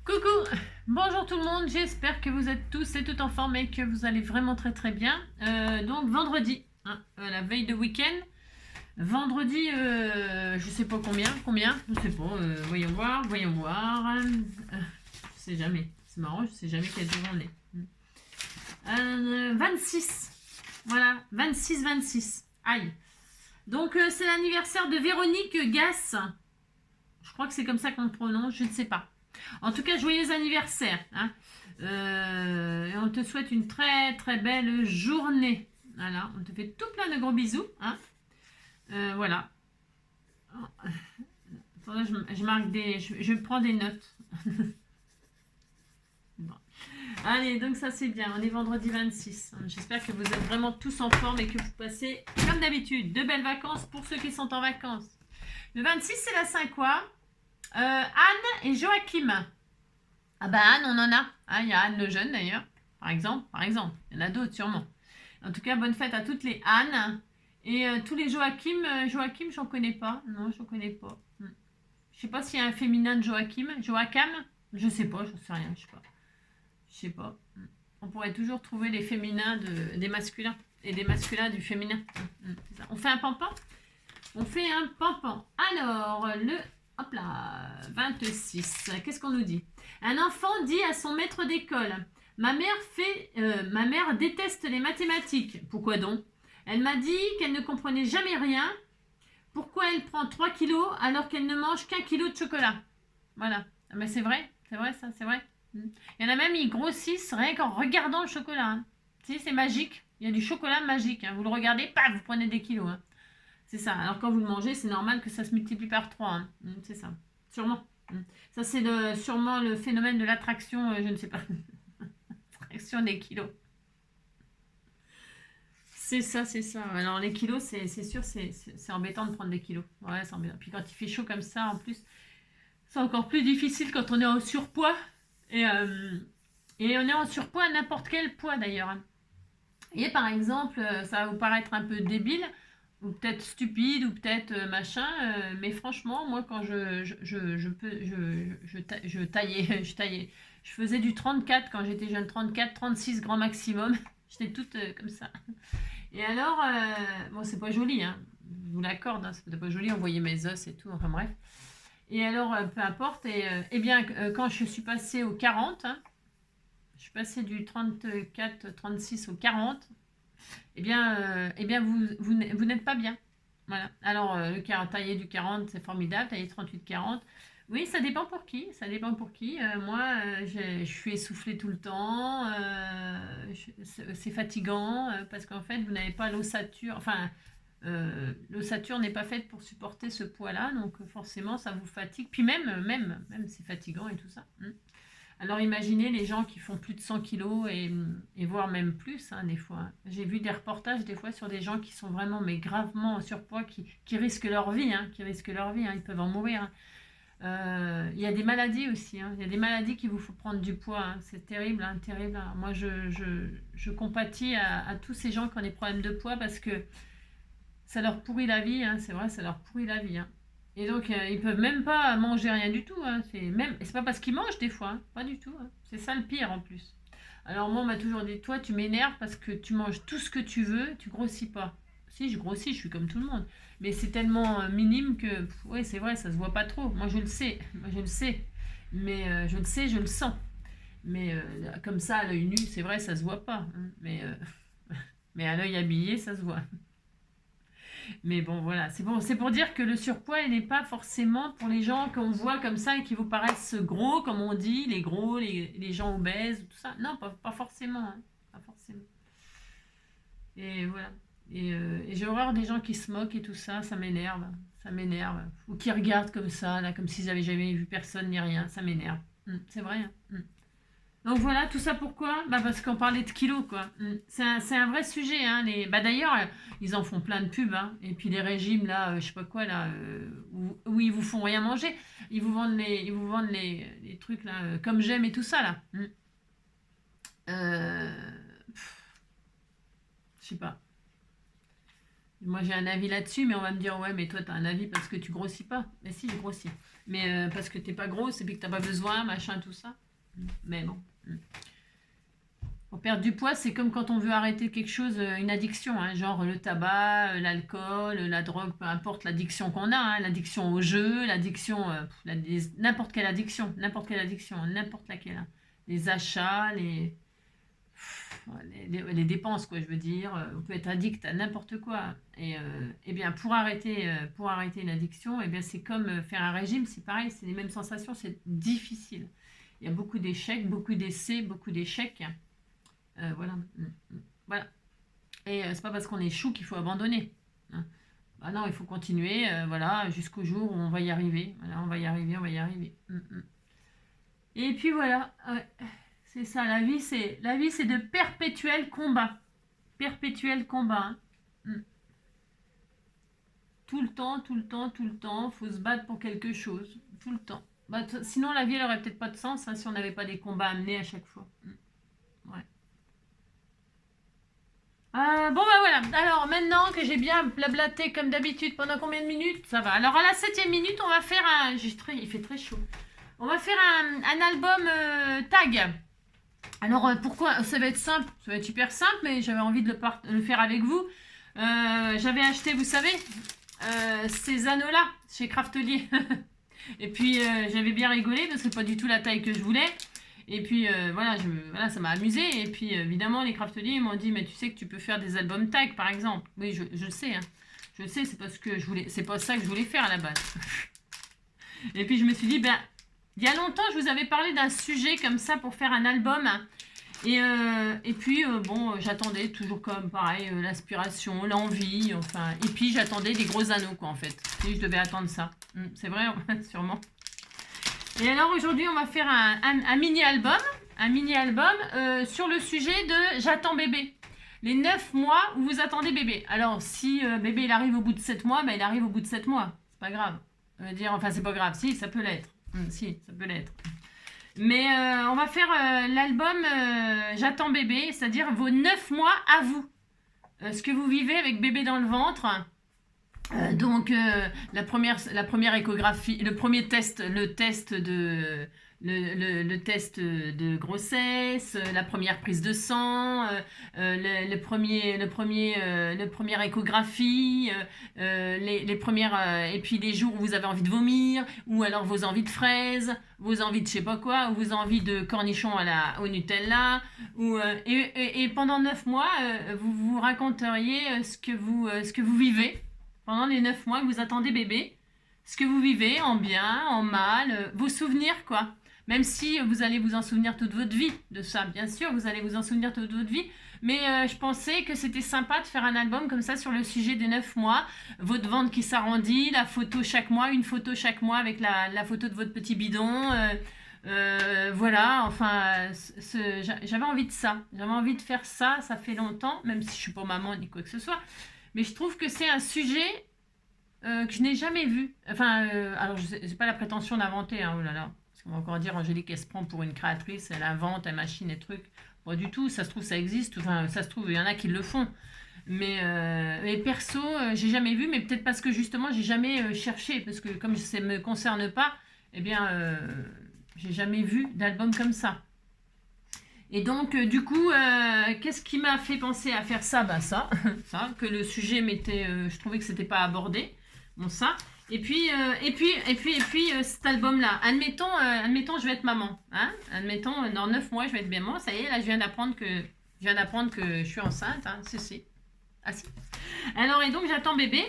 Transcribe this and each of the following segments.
Coucou, bonjour tout le monde, j'espère que vous êtes tous et toutes en forme et que vous allez vraiment très très bien. Donc vendredi, hein, la veille de week-end, vendredi, je sais pas combien, je sais pas, voyons voir, je sais jamais, c'est marrant, je sais jamais quel jour on est. 26, voilà, 26, aïe. Donc c'est l'anniversaire de Véronique Gass, je crois que c'est comme ça qu'on le prononce, je ne sais pas. En tout cas, joyeux anniversaire. Hein. Et on te souhaite une très très belle journée. Voilà, on te fait tout plein de gros bisous. Hein. Voilà. Attendez, je marque je prends des notes. Bon. Allez, donc ça c'est bien. On est vendredi 26. J'espère que vous êtes vraiment tous en forme et que vous passez, comme d'habitude, de belles vacances pour ceux qui sont en vacances. Le 26, c'est la Saint quoi Anne et Joachim. Ah bah Anne, on en a. Hein, il y a Anne le jeune d'ailleurs, par exemple. Il y en a d'autres sûrement. En tout cas, bonne fête à toutes les Anne. Et tous les Joachim. Joachim, j'en connais pas. Non, j'en connais pas. Je sais pas s'il y a un féminin de Joachim. Joachim. Je sais pas, j'en sais rien. Je sais pas. On pourrait toujours trouver les féminins des masculins. Et des masculins du féminin. On fait un pampan. On fait un pampan. Alors, hop là, 26. Qu'est-ce qu'on nous dit? Un enfant dit à son maître d'école: ma mère déteste les mathématiques. Pourquoi donc? Elle m'a dit qu'elle ne comprenait jamais rien. Pourquoi elle prend 3 kilos alors qu'elle ne mange qu'un kilo de chocolat? Voilà. Mais c'est vrai ça, c'est vrai. Il y en a même, ils grossissent rien qu'en regardant le chocolat. Hein. Si, c'est magique. Il y a du chocolat magique. Hein. Vous le regardez, paf, vous prenez des kilos. Hein. C'est ça. Alors quand vous le mangez, c'est normal que ça se multiplie par 3. Hein. C'est ça. Sûrement. Ça, c'est sûrement le phénomène de l'attraction, je ne sais pas. Attraction des kilos. C'est ça, c'est ça. Alors les kilos, c'est sûr, c'est embêtant de prendre des kilos. Ouais, c'est embêtant. Puis quand il fait chaud comme ça, en plus, c'est encore plus difficile quand on est en surpoids. Et on est en surpoids à n'importe quel poids d'ailleurs. Hein. Et par exemple, ça va vous paraître un peu débile, ou peut-être stupide, ou peut-être machin, mais franchement, moi, quand je taillais, je faisais du 34 quand j'étais jeune, 34, 36 grand maximum. J'étais toute comme ça. Et alors, bon, c'est pas joli, hein. Je vous l'accorde, hein, c'est pas joli, on voyait mes os et tout, enfin bref. Et alors, peu importe, et bien, quand je suis passée au 40, hein, je suis passée du 34, 36 au 40, vous n'êtes pas bien. Voilà. Alors, tailler du 40, c'est formidable. Tailler 38, 40. Oui, ça dépend pour qui. Ça dépend pour qui. Moi, je suis essoufflée tout le temps. C'est fatigant parce qu'en fait, vous n'avez pas l'ossature. Enfin, l'ossature n'est pas faite pour supporter ce poids-là. Donc, forcément, ça vous fatigue. Puis même c'est fatigant et tout ça. Alors imaginez les gens qui font plus de 100 kilos et voire même plus, hein, des fois. J'ai vu des reportages des fois sur des gens qui sont vraiment mais gravement en surpoids, qui risquent leur vie, hein, hein, ils peuvent en mourir. Hein. Il y a des maladies aussi, hein, il y a des maladies qui vous font prendre du poids, hein, c'est terrible, hein, terrible. Hein. Moi je compatis à tous ces gens qui ont des problèmes de poids parce que ça leur pourrit la vie, hein, c'est vrai, ça leur pourrit la vie. Hein. Et donc, ils peuvent même pas manger rien du tout. Hein. C'est pas parce qu'ils mangent des fois, hein. Pas du tout. Hein. C'est ça le pire en plus. Alors moi, on m'a toujours dit, toi, tu m'énerves parce que tu manges tout ce que tu veux, tu grossis pas. Si, je grossis, je suis comme tout le monde. Mais c'est tellement minime que, oui, c'est vrai, ça se voit pas trop. Moi, je le sais. Moi, je le sais. Mais je le sais, je le sens. Mais comme ça, à l'œil nu, c'est vrai, ça se voit pas. Hein. Mais à l'œil habillé, ça se voit. Mais bon, voilà, c'est pour dire que le surpoids, il n'est pas forcément pour les gens qu'on voit comme ça et qui vous paraissent gros, comme on dit, les gros, les gens obèses, tout ça. Non, pas forcément. Hein, pas forcément. Et voilà. Et j'ai horreur des gens qui se moquent et tout ça, ça m'énerve. Ça m'énerve. Ou qui regardent comme ça, là, comme s'ils n'avaient jamais vu personne ni rien, ça m'énerve. C'est vrai. Hein. Donc voilà, tout ça pourquoi? Bah parce qu'on parlait de kilos, quoi. C'est un vrai sujet, hein. D'ailleurs, ils en font plein de pubs, hein. Et puis les régimes, là, je sais pas quoi, là, où ils vous font rien manger. Ils vous vendent les trucs, là, comme j'aime et tout ça, là. Euh, Je sais pas. Moi, j'ai un avis là-dessus, mais on va me dire, ouais, mais toi, tu as un avis parce que tu grossis pas. Mais si, je grossis. Mais parce que t'es pas grosse et puis que t'as pas besoin, machin, tout ça. Mais bon. Pour perdre du poids, c'est comme quand on veut arrêter quelque chose, une addiction, hein, genre le tabac, l'alcool, la drogue, peu importe l'addiction qu'on a, hein, l'addiction au jeu, l'addiction, n'importe quelle addiction, n'importe laquelle, hein. Les achats, les dépenses, quoi, je veux dire. On peut être addict à n'importe quoi. Et bien, pour arrêter une addiction, et bien, c'est comme faire un régime, c'est pareil, c'est les mêmes sensations, c'est difficile. Il y a beaucoup d'échecs, beaucoup d'essais, beaucoup d'échecs. Voilà. Voilà. Et c'est pas parce qu'on échoue qu'il faut abandonner, hein. Bah non, il faut continuer, voilà, jusqu'au jour où on va y arriver. Voilà, on va y arriver, on va y arriver. Et puis voilà, ouais. C'est ça, la vie, c'est de perpétuel combat. Perpétuel combat, hein. Mm. Tout le temps, tout le temps, tout le temps, faut se battre pour quelque chose. Tout le temps. Bah, sinon, la vie, elle aurait peut-être pas de sens, hein, si on n'avait pas des combats à mener à chaque fois. Ouais. Bon, bah voilà. Alors, maintenant que j'ai bien blablaté comme d'habitude pendant combien de minutes? Ça va. Alors, à la 7e minute, on va faire un. Il fait très chaud. On va faire un album tag. Alors, pourquoi? Ça va être simple, ça va être super simple, mais j'avais envie de le faire avec vous. J'avais acheté, vous savez, ces anneaux-là chez Craftelier. Et puis, j'avais bien rigolé parce que c'est pas du tout la taille que je voulais. Et puis, voilà, ça m'a amusé. Et puis, évidemment, les Crafteliers m'ont dit, mais tu sais que tu peux faire des albums tag, par exemple. Oui, je le sais, hein. Je le sais, c'est parce que c'est pas ça que je voulais faire à la base. Et puis, je me suis dit, ben, il y a longtemps, je vous avais parlé d'un sujet comme ça pour faire un album. Et puis, bon, j'attendais toujours comme pareil, l'aspiration, l'envie, enfin. Et puis, j'attendais des gros anneaux, quoi, en fait. Et je devais attendre ça. C'est vrai, sûrement. Et alors, aujourd'hui, on va faire un mini-album. Un mini-album sur le sujet de J'attends bébé. Les 9 mois où vous attendez bébé. Alors, si bébé, il arrive au bout de 7 mois, ben, il arrive au bout de 7 mois. C'est pas grave. Enfin, c'est pas grave. Si, ça peut l'être. Si, ça peut l'être. Mais on va faire l'album J'attends bébé, c'est-à-dire vos 9 mois à vous. Ce que vous vivez avec bébé dans le ventre. Donc la première échographie, le premier test, le test de grossesse, la première prise de sang, le première échographie, les premières, et puis les jours où vous avez envie de vomir, ou alors vos envies de fraises, vos envies de je sais pas quoi, ou vos envies de cornichons au Nutella, et pendant 9 mois, vous vous raconteriez ce que vous vivez pendant les 9 mois que vous attendez bébé, ce que vous vivez en bien, en mal, vos souvenirs, quoi. Même si vous allez vous en souvenir toute votre vie de ça, bien sûr, vous allez vous en souvenir toute votre vie. Mais je pensais que c'était sympa de faire un album comme ça sur le sujet des 9 mois. Votre ventre qui s'arrondit, la photo chaque mois, une photo chaque mois avec la photo de votre petit bidon. Voilà, enfin, j'avais envie de ça. J'avais envie de faire ça, ça fait longtemps, même si je suis pas maman ni quoi que ce soit. Mais je trouve que c'est un sujet que je n'ai jamais vu. Enfin, alors, je n'ai pas la prétention d'inventer, hein, oh là là. Parce qu'on va encore dire, Angélique, elle se prend pour une créatrice, elle invente, elle machine et trucs. Pas du tout, ça se trouve, ça existe. Enfin, ça se trouve, il y en a qui le font. Mais perso, j'ai jamais vu, mais peut-être parce que justement, j'ai jamais cherché. Parce que comme ça ne me concerne pas, eh bien, j'ai jamais vu d'album comme ça. Et donc, du coup, qu'est-ce qui m'a fait penser à faire ça? Bah ça, ça, que le sujet m'était, je trouvais que c'était pas abordé. Bon ça. Et puis, cet album-là. Admettons, je vais être maman. Hein? Admettons, dans 9 mois, je vais être maman. Ça y est, là, je viens d'apprendre que je suis enceinte. Hein? Si. Ah si. Alors, et donc, j'attends bébé.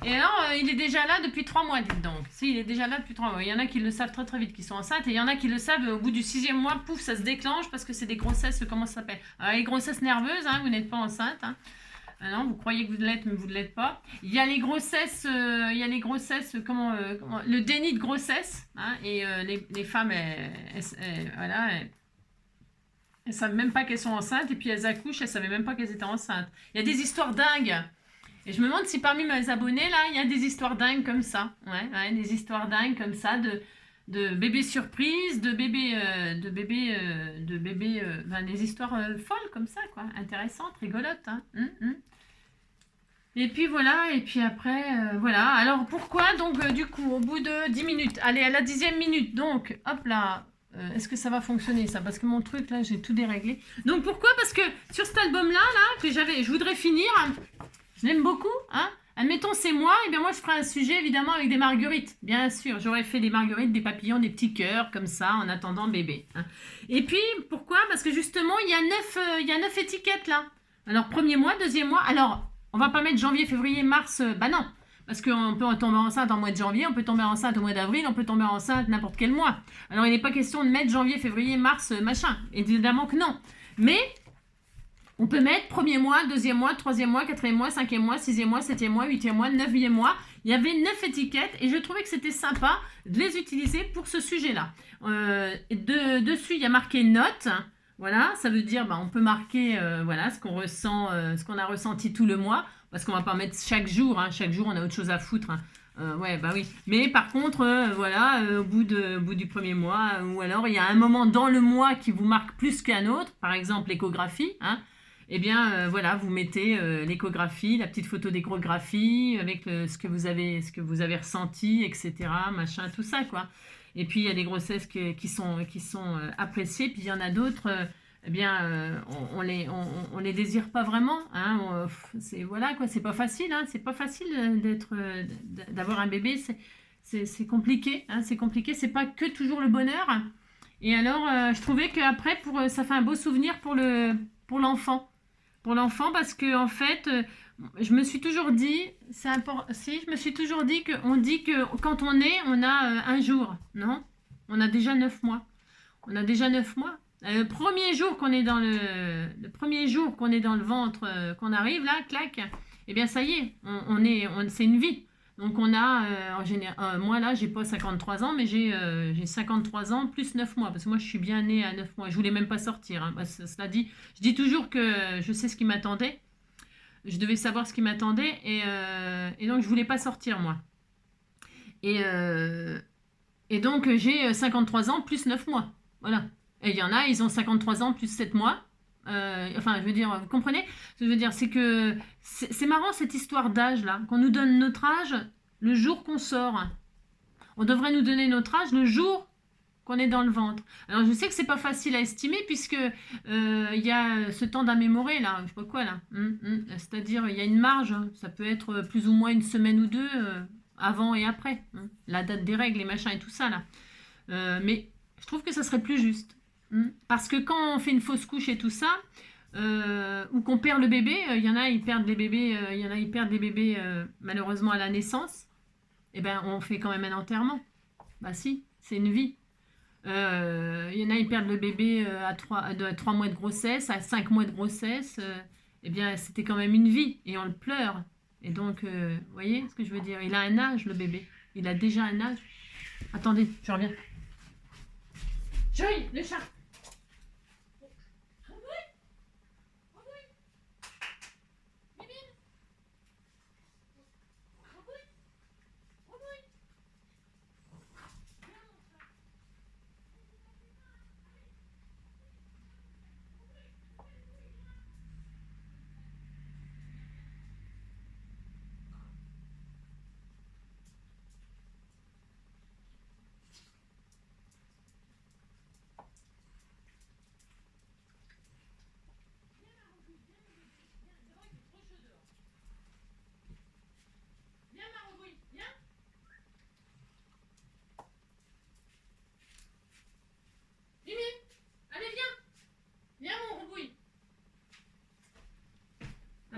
Et alors, il est déjà là depuis 3 mois, dites donc. Si, il est déjà là depuis 3 mois. Il y en a qui le savent très très vite, qui sont enceintes. Et il y en a qui le savent au bout du 6e mois, pouf, ça se déclenche parce que c'est des grossesses, comment ça s'appelle? Alors, les grossesses nerveuses, hein, vous n'êtes pas enceinte. Hein. Ah non, vous croyez que vous l'êtes, mais vous ne l'êtes pas. Il y a les grossesses, le déni de grossesse. Hein, et les femmes, voilà, elles savent même pas qu'elles sont enceintes. Et puis elles accouchent, elles savaient même pas qu'elles étaient enceintes. Il y a des histoires dingues. Et je me demande si parmi mes abonnés, là, il y a des histoires dingues comme ça. Ouais, des histoires dingues comme ça de bébés surprises, de bébés, des histoires folles comme ça, quoi. Intéressantes, rigolotes. Hein. Et puis voilà, et puis après, voilà. Alors pourquoi donc du coup, au bout de 10 minutes, allez à la 10e minute, donc hop là, est-ce que ça va fonctionner ça? Parce que mon truc là, j'ai tout déréglé. Donc pourquoi? Parce que sur cet album là, que je voudrais finir, je l'aime beaucoup, hein. Admettons c'est moi, et bien moi je ferai un sujet évidemment avec des marguerites, bien sûr. J'aurais fait des marguerites, des papillons, des petits cœurs comme ça en attendant bébé, hein. Et puis pourquoi? Parce que justement il y a 9 étiquettes là. Alors premier mois, deuxième mois, alors on va pas mettre janvier, février, mars, bah non. Parce qu'on peut tomber enceinte en mois de janvier, on peut tomber enceinte au mois d'avril, on peut tomber enceinte n'importe quel mois. Alors il n'est pas question de mettre janvier, février, mars, machin. Évidemment que non. Mais on peut mettre premier mois, deuxième mois, troisième mois, quatrième mois, cinquième mois, sixième mois, septième mois, huitième mois, neuvième mois. Il y avait 9 étiquettes et je trouvais que c'était sympa de les utiliser pour ce sujet-là. Dessus, il y a marqué notes. Voilà, ça veut dire, bah, on peut marquer voilà, ce qu'on ressent, ce qu'on a ressenti tout le mois, parce qu'on va pas mettre chaque jour, hein, chaque jour on a autre chose à foutre, hein. Ouais, bah oui. Mais par contre, voilà, au bout du premier mois, ou alors il y a un moment dans le mois qui vous marque plus qu'un autre, par exemple l'échographie, hein, eh bien voilà, vous mettez l'échographie, la petite photo d'échographie avec ce que vous avez ressenti, etc., machin, tout ça, quoi. Et puis il y a des grossesses qui sont appréciées, puis il y en a d'autres, eh bien, on les désire pas vraiment, hein. C'est voilà quoi, c'est pas facile, hein, c'est pas facile d'avoir un bébé, c'est compliqué, hein, c'est compliqué, c'est pas que toujours le bonheur. Et alors, je trouvais qu'après, ça fait un beau souvenir pour l'enfant. Pour l'enfant, parce que en fait, je me suis toujours dit, si, je me suis toujours dit qu'on dit que quand on a un jour, non? On a déjà 9 mois. On a déjà 9 mois. Le premier jour qu'on est le premier jour qu'on est dans le ventre, qu'on arrive là, clac, eh bien ça y est, c'est une vie. Donc on a, en général, moi là, j'ai pas 53 ans, mais j'ai 53 ans plus 9 mois, parce que moi je suis bien née à 9 mois. Je voulais même pas sortir, hein. Cela dit, je dis toujours que je sais ce qui m'attendait. Je devais savoir ce qui m'attendait, et donc je voulais pas sortir moi. Et, donc j'ai 53 ans plus 9 mois. Voilà. Et il y en a, ils ont 53 ans plus 7 mois. Enfin, je veux dire, vous comprenez? Ce que je veux dire, c'est que c'est marrant cette histoire d'âge là, qu'on nous donne notre âge le jour qu'on sort. On devrait nous donner notre âge le jour qu'on est dans le ventre. Alors je sais que c'est pas facile à estimer puisque il y a ce temps d'immémoré là, je sais pas quoi là. C'est-à-dire il y a une marge, hein. Ça peut être plus ou moins une semaine ou deux avant et après, hein. La date des règles, les machins et tout ça là. Mais je trouve que ça serait plus juste. Parce que quand on fait une fausse couche et tout ça, ou qu'on perd le bébé, il y en a ils perdent les bébés, malheureusement à la naissance, et ben on fait quand même un enterrement. Bah si, c'est une vie. Il y en a ils perdent le bébé à 3 mois de grossesse, à 5 mois de grossesse, eh bien c'était quand même une vie et on le pleure. Et donc, vous voyez ce que je veux dire? Il a un âge le bébé, il a déjà un âge. Attendez, je reviens. Joey, le chat.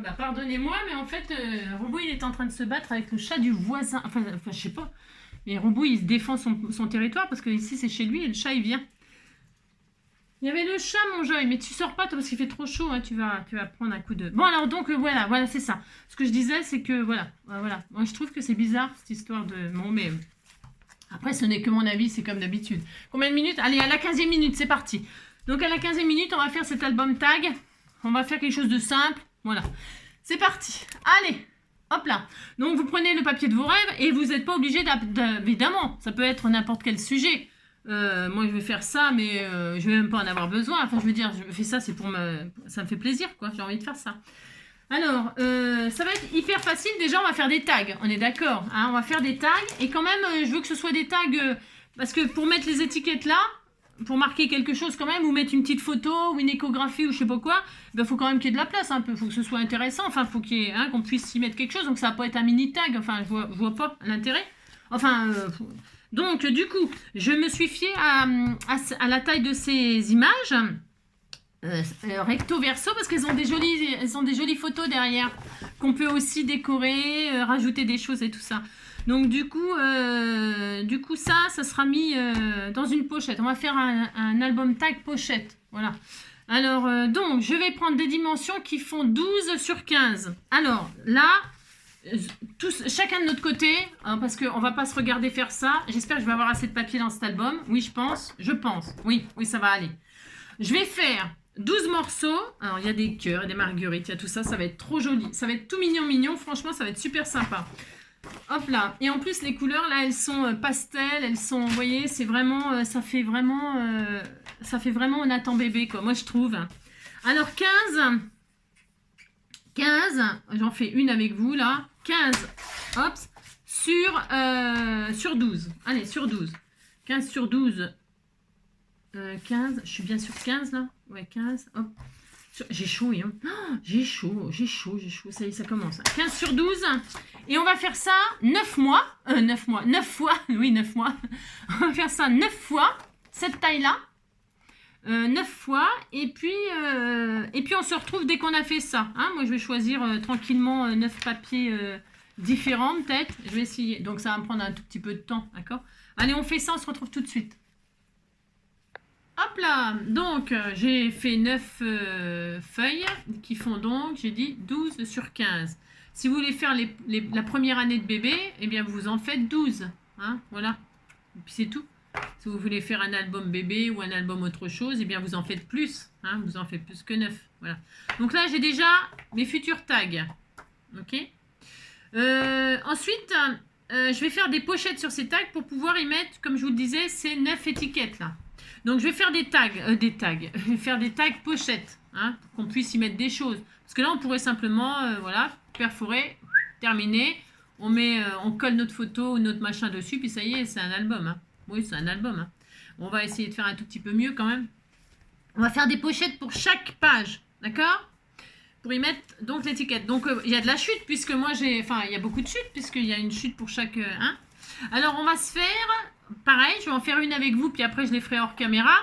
Bah, pardonnez-moi, mais en fait, Robou il est en train de se battre avec le chat du voisin. Enfin je sais pas. Mais Robou il se défend son territoire parce que ici c'est chez lui et le chat il vient. Il y avait le chat, mon Joy, mais tu sors pas toi parce qu'il fait trop chaud, hein, tu vas prendre un coup de. Bon alors donc voilà, c'est ça. Ce que je disais c'est que voilà. Moi je trouve que c'est bizarre cette histoire de. Bon mais après ce n'est que mon avis, c'est comme d'habitude. Combien de minutes? Allez, à la 15e minute, c'est parti. Donc à la 15e minute, on va faire cet album tag. On va faire quelque chose de simple. Voilà. C'est parti. Allez, hop là. Donc vous prenez le papier de vos rêves et vous n'êtes pas obligé évidemment. Ça peut être n'importe quel sujet. Moi je vais faire ça, mais je vais même pas en avoir besoin. Enfin je veux dire, je fais ça, c'est ça me fait plaisir quoi. J'ai envie de faire ça. Alors, ça va être hyper facile. Déjà, on va faire des tags. On est d'accord, hein, on va faire des tags. Et quand même, je veux que ce soit des tags... parce que pour mettre les étiquettes là, pour marquer quelque chose quand même, ou mettre une petite photo, ou une échographie, ou je sais pas quoi, ben, faut quand même qu'il y ait de la place un peu. Faut que ce soit intéressant. Enfin, faut qu'il y ait, hein, qu'on puisse y mettre quelque chose. Donc, ça va pas être un mini tag. Enfin, je vois pas l'intérêt. Enfin... donc, du coup, je me suis fiée à la taille de ces images. Recto verso parce qu'elles ont des jolies photos derrière qu'on peut aussi décorer, rajouter des choses et tout ça. Donc du coup ça sera mis dans une pochette. On va faire un album tag pochette. Voilà. Alors donc je vais prendre des dimensions qui font 12 sur 15. Alors là tous, chacun de notre côté, hein, parce qu'on va pas se regarder faire ça. J'espère que je vais avoir assez de papier dans cet album. Oui, je pense. Oui, ça va aller. Je vais faire 12 morceaux. Alors, il y a des cœurs, des marguerites, il y a tout ça. Ça va être trop joli. Ça va être tout mignon. Franchement, ça va être super sympa. Hop là. Et en plus, les couleurs, là, elles sont pastel. Elles sont, vous voyez, c'est vraiment... ça fait vraiment Nathan bébé, quoi. Moi, je trouve. Alors, 15, j'en fais une avec vous, là. 15, hop, sur 12. Allez, sur 12. 15 sur 12. 15, je suis bien sur 15 là. Ouais, 15, hop. J'ai chaud, hein. Oh, j'ai chaud. Ça y est, ça commence. 15 sur 12. Et on va faire ça 9 mois. 9 fois. Oui, 9 mois. On va faire ça 9 fois. Cette taille-là. 9 fois. Et puis on se retrouve dès qu'on a fait ça. Hein. Moi, je vais choisir tranquillement 9 papiers différents, peut-être. Je vais essayer. Donc, ça va me prendre un tout petit peu de temps. D'accord? Allez, on fait ça. On se retrouve tout de suite. Hop là, donc j'ai fait 9 feuilles qui font donc, j'ai dit 12 sur 15. Si vous voulez faire la première année de bébé, eh bien vous en faites 12. Hein, voilà, et puis c'est tout. Si vous voulez faire un album bébé ou un album autre chose, eh bien vous en faites plus. Hein, vous en faites plus que 9. Voilà. Donc là, j'ai déjà mes futurs tags. Ok. Ensuite, je vais faire des pochettes sur ces tags pour pouvoir y mettre, comme je vous le disais, ces 9 étiquettes là. Donc, je vais faire des tags. Je vais faire des tags pochettes, hein, pour qu'on puisse y mettre des choses. Parce que là, on pourrait simplement, voilà, perforer, terminer. On colle notre photo ou notre machin dessus, puis ça y est, c'est un album. Hein. Oui, c'est un album. Hein. On va essayer de faire un tout petit peu mieux quand même. On va faire des pochettes pour chaque page, d'accord? Pour y mettre donc l'étiquette. Donc, il y a de la chute, puisque moi, il y a beaucoup de chutes, puisqu'il y a une chute pour chaque... hein. Alors, on va se faire... Pareil, je vais en faire une avec vous, puis après je les ferai hors caméra.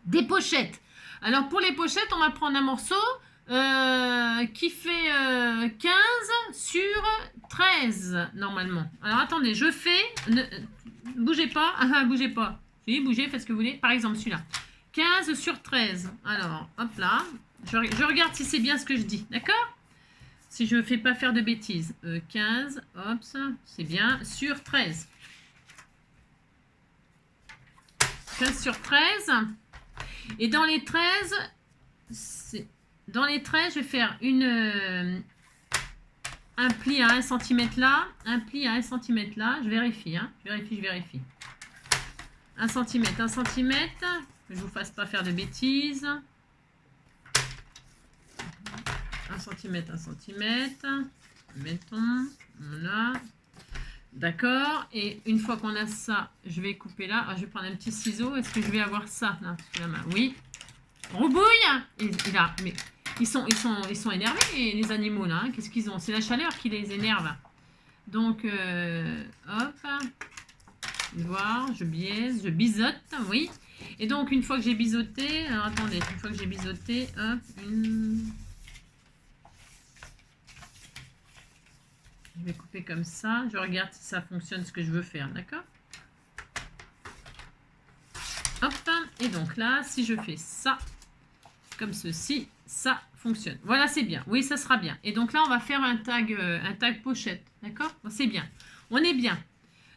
Des pochettes. Alors pour les pochettes, on va prendre un morceau qui fait 15 sur 13 normalement. Alors attendez, je fais... bougez pas, bougez pas. Oui, bougez, faites ce que vous voulez. Par exemple celui-là. 15 sur 13. Alors, hop là. Je regarde si c'est bien ce que je dis, d'accord? Si je ne fais pas faire de bêtises. 15, hop, c'est bien, sur 13. 15 sur 13. Et dans les 13, je vais faire un pli à 1 cm là, un pli à 1 cm là. Je vérifie, hein. Je vérifie. 1 cm, 1 cm. Que je ne vous fasse pas faire de bêtises. 1 cm, 1 cm. Mettons, voilà. D'accord, et une fois qu'on a ça, je vais couper là. Alors, je vais prendre un petit ciseau. Est-ce que je vais avoir ça là sous la main? Oui. Roubouille. Mais ils sont énervés les animaux là. Hein. Qu'est-ce qu'ils ont? C'est la chaleur qui les énerve. Donc, hop. Voir, je biaise, je biseaute, oui. Et donc, une fois que j'ai biseauté, alors attendez, une fois que j'ai biseauté, hop, je vais couper comme ça. Je regarde si ça fonctionne ce que je veux faire, d'accord? Hop, et donc là, si je fais ça, comme ceci, ça fonctionne. Voilà, c'est bien. Oui, ça sera bien. Et donc là, on va faire un tag pochette, d'accord? Bon, c'est bien. On est bien.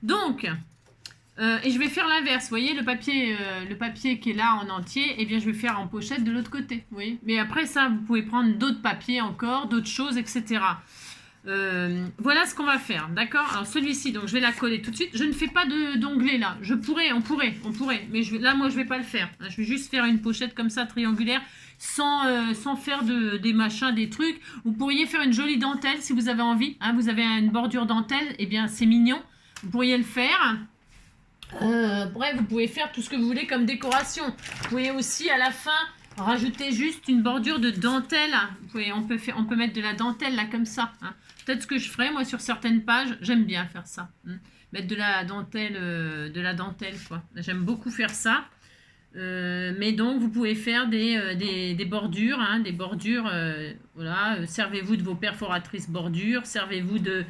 Donc, et je vais faire l'inverse. Vous voyez, le papier qui est là en entier, eh bien, je vais faire en pochette de l'autre côté. Vous voyez? Mais après ça, vous pouvez prendre d'autres papiers encore, d'autres choses, etc. Voilà ce qu'on va faire, d'accord? Alors celui-ci, donc je vais la coller tout de suite. Je ne fais pas d'onglet là. On pourrait, mais là moi je vais pas le faire. Je vais juste faire une pochette comme ça triangulaire, sans faire des machins, des trucs. Vous pourriez faire une jolie dentelle si vous avez envie. Hein, vous avez une bordure dentelle, et bien c'est mignon. Vous pourriez le faire. Bref, vous pouvez faire tout ce que vous voulez comme décoration. Vous pouvez aussi à la fin rajouter juste une bordure de dentelle. On peut mettre de la dentelle là comme ça. Hein. Peut-être ce que je ferai moi sur certaines pages. J'aime bien faire ça. Hein. Mettre de la dentelle quoi. J'aime beaucoup faire ça. Mais donc vous pouvez faire des bordures, hein, des bordures. Voilà. Servez-vous de vos perforatrices bordures. Servez-vous de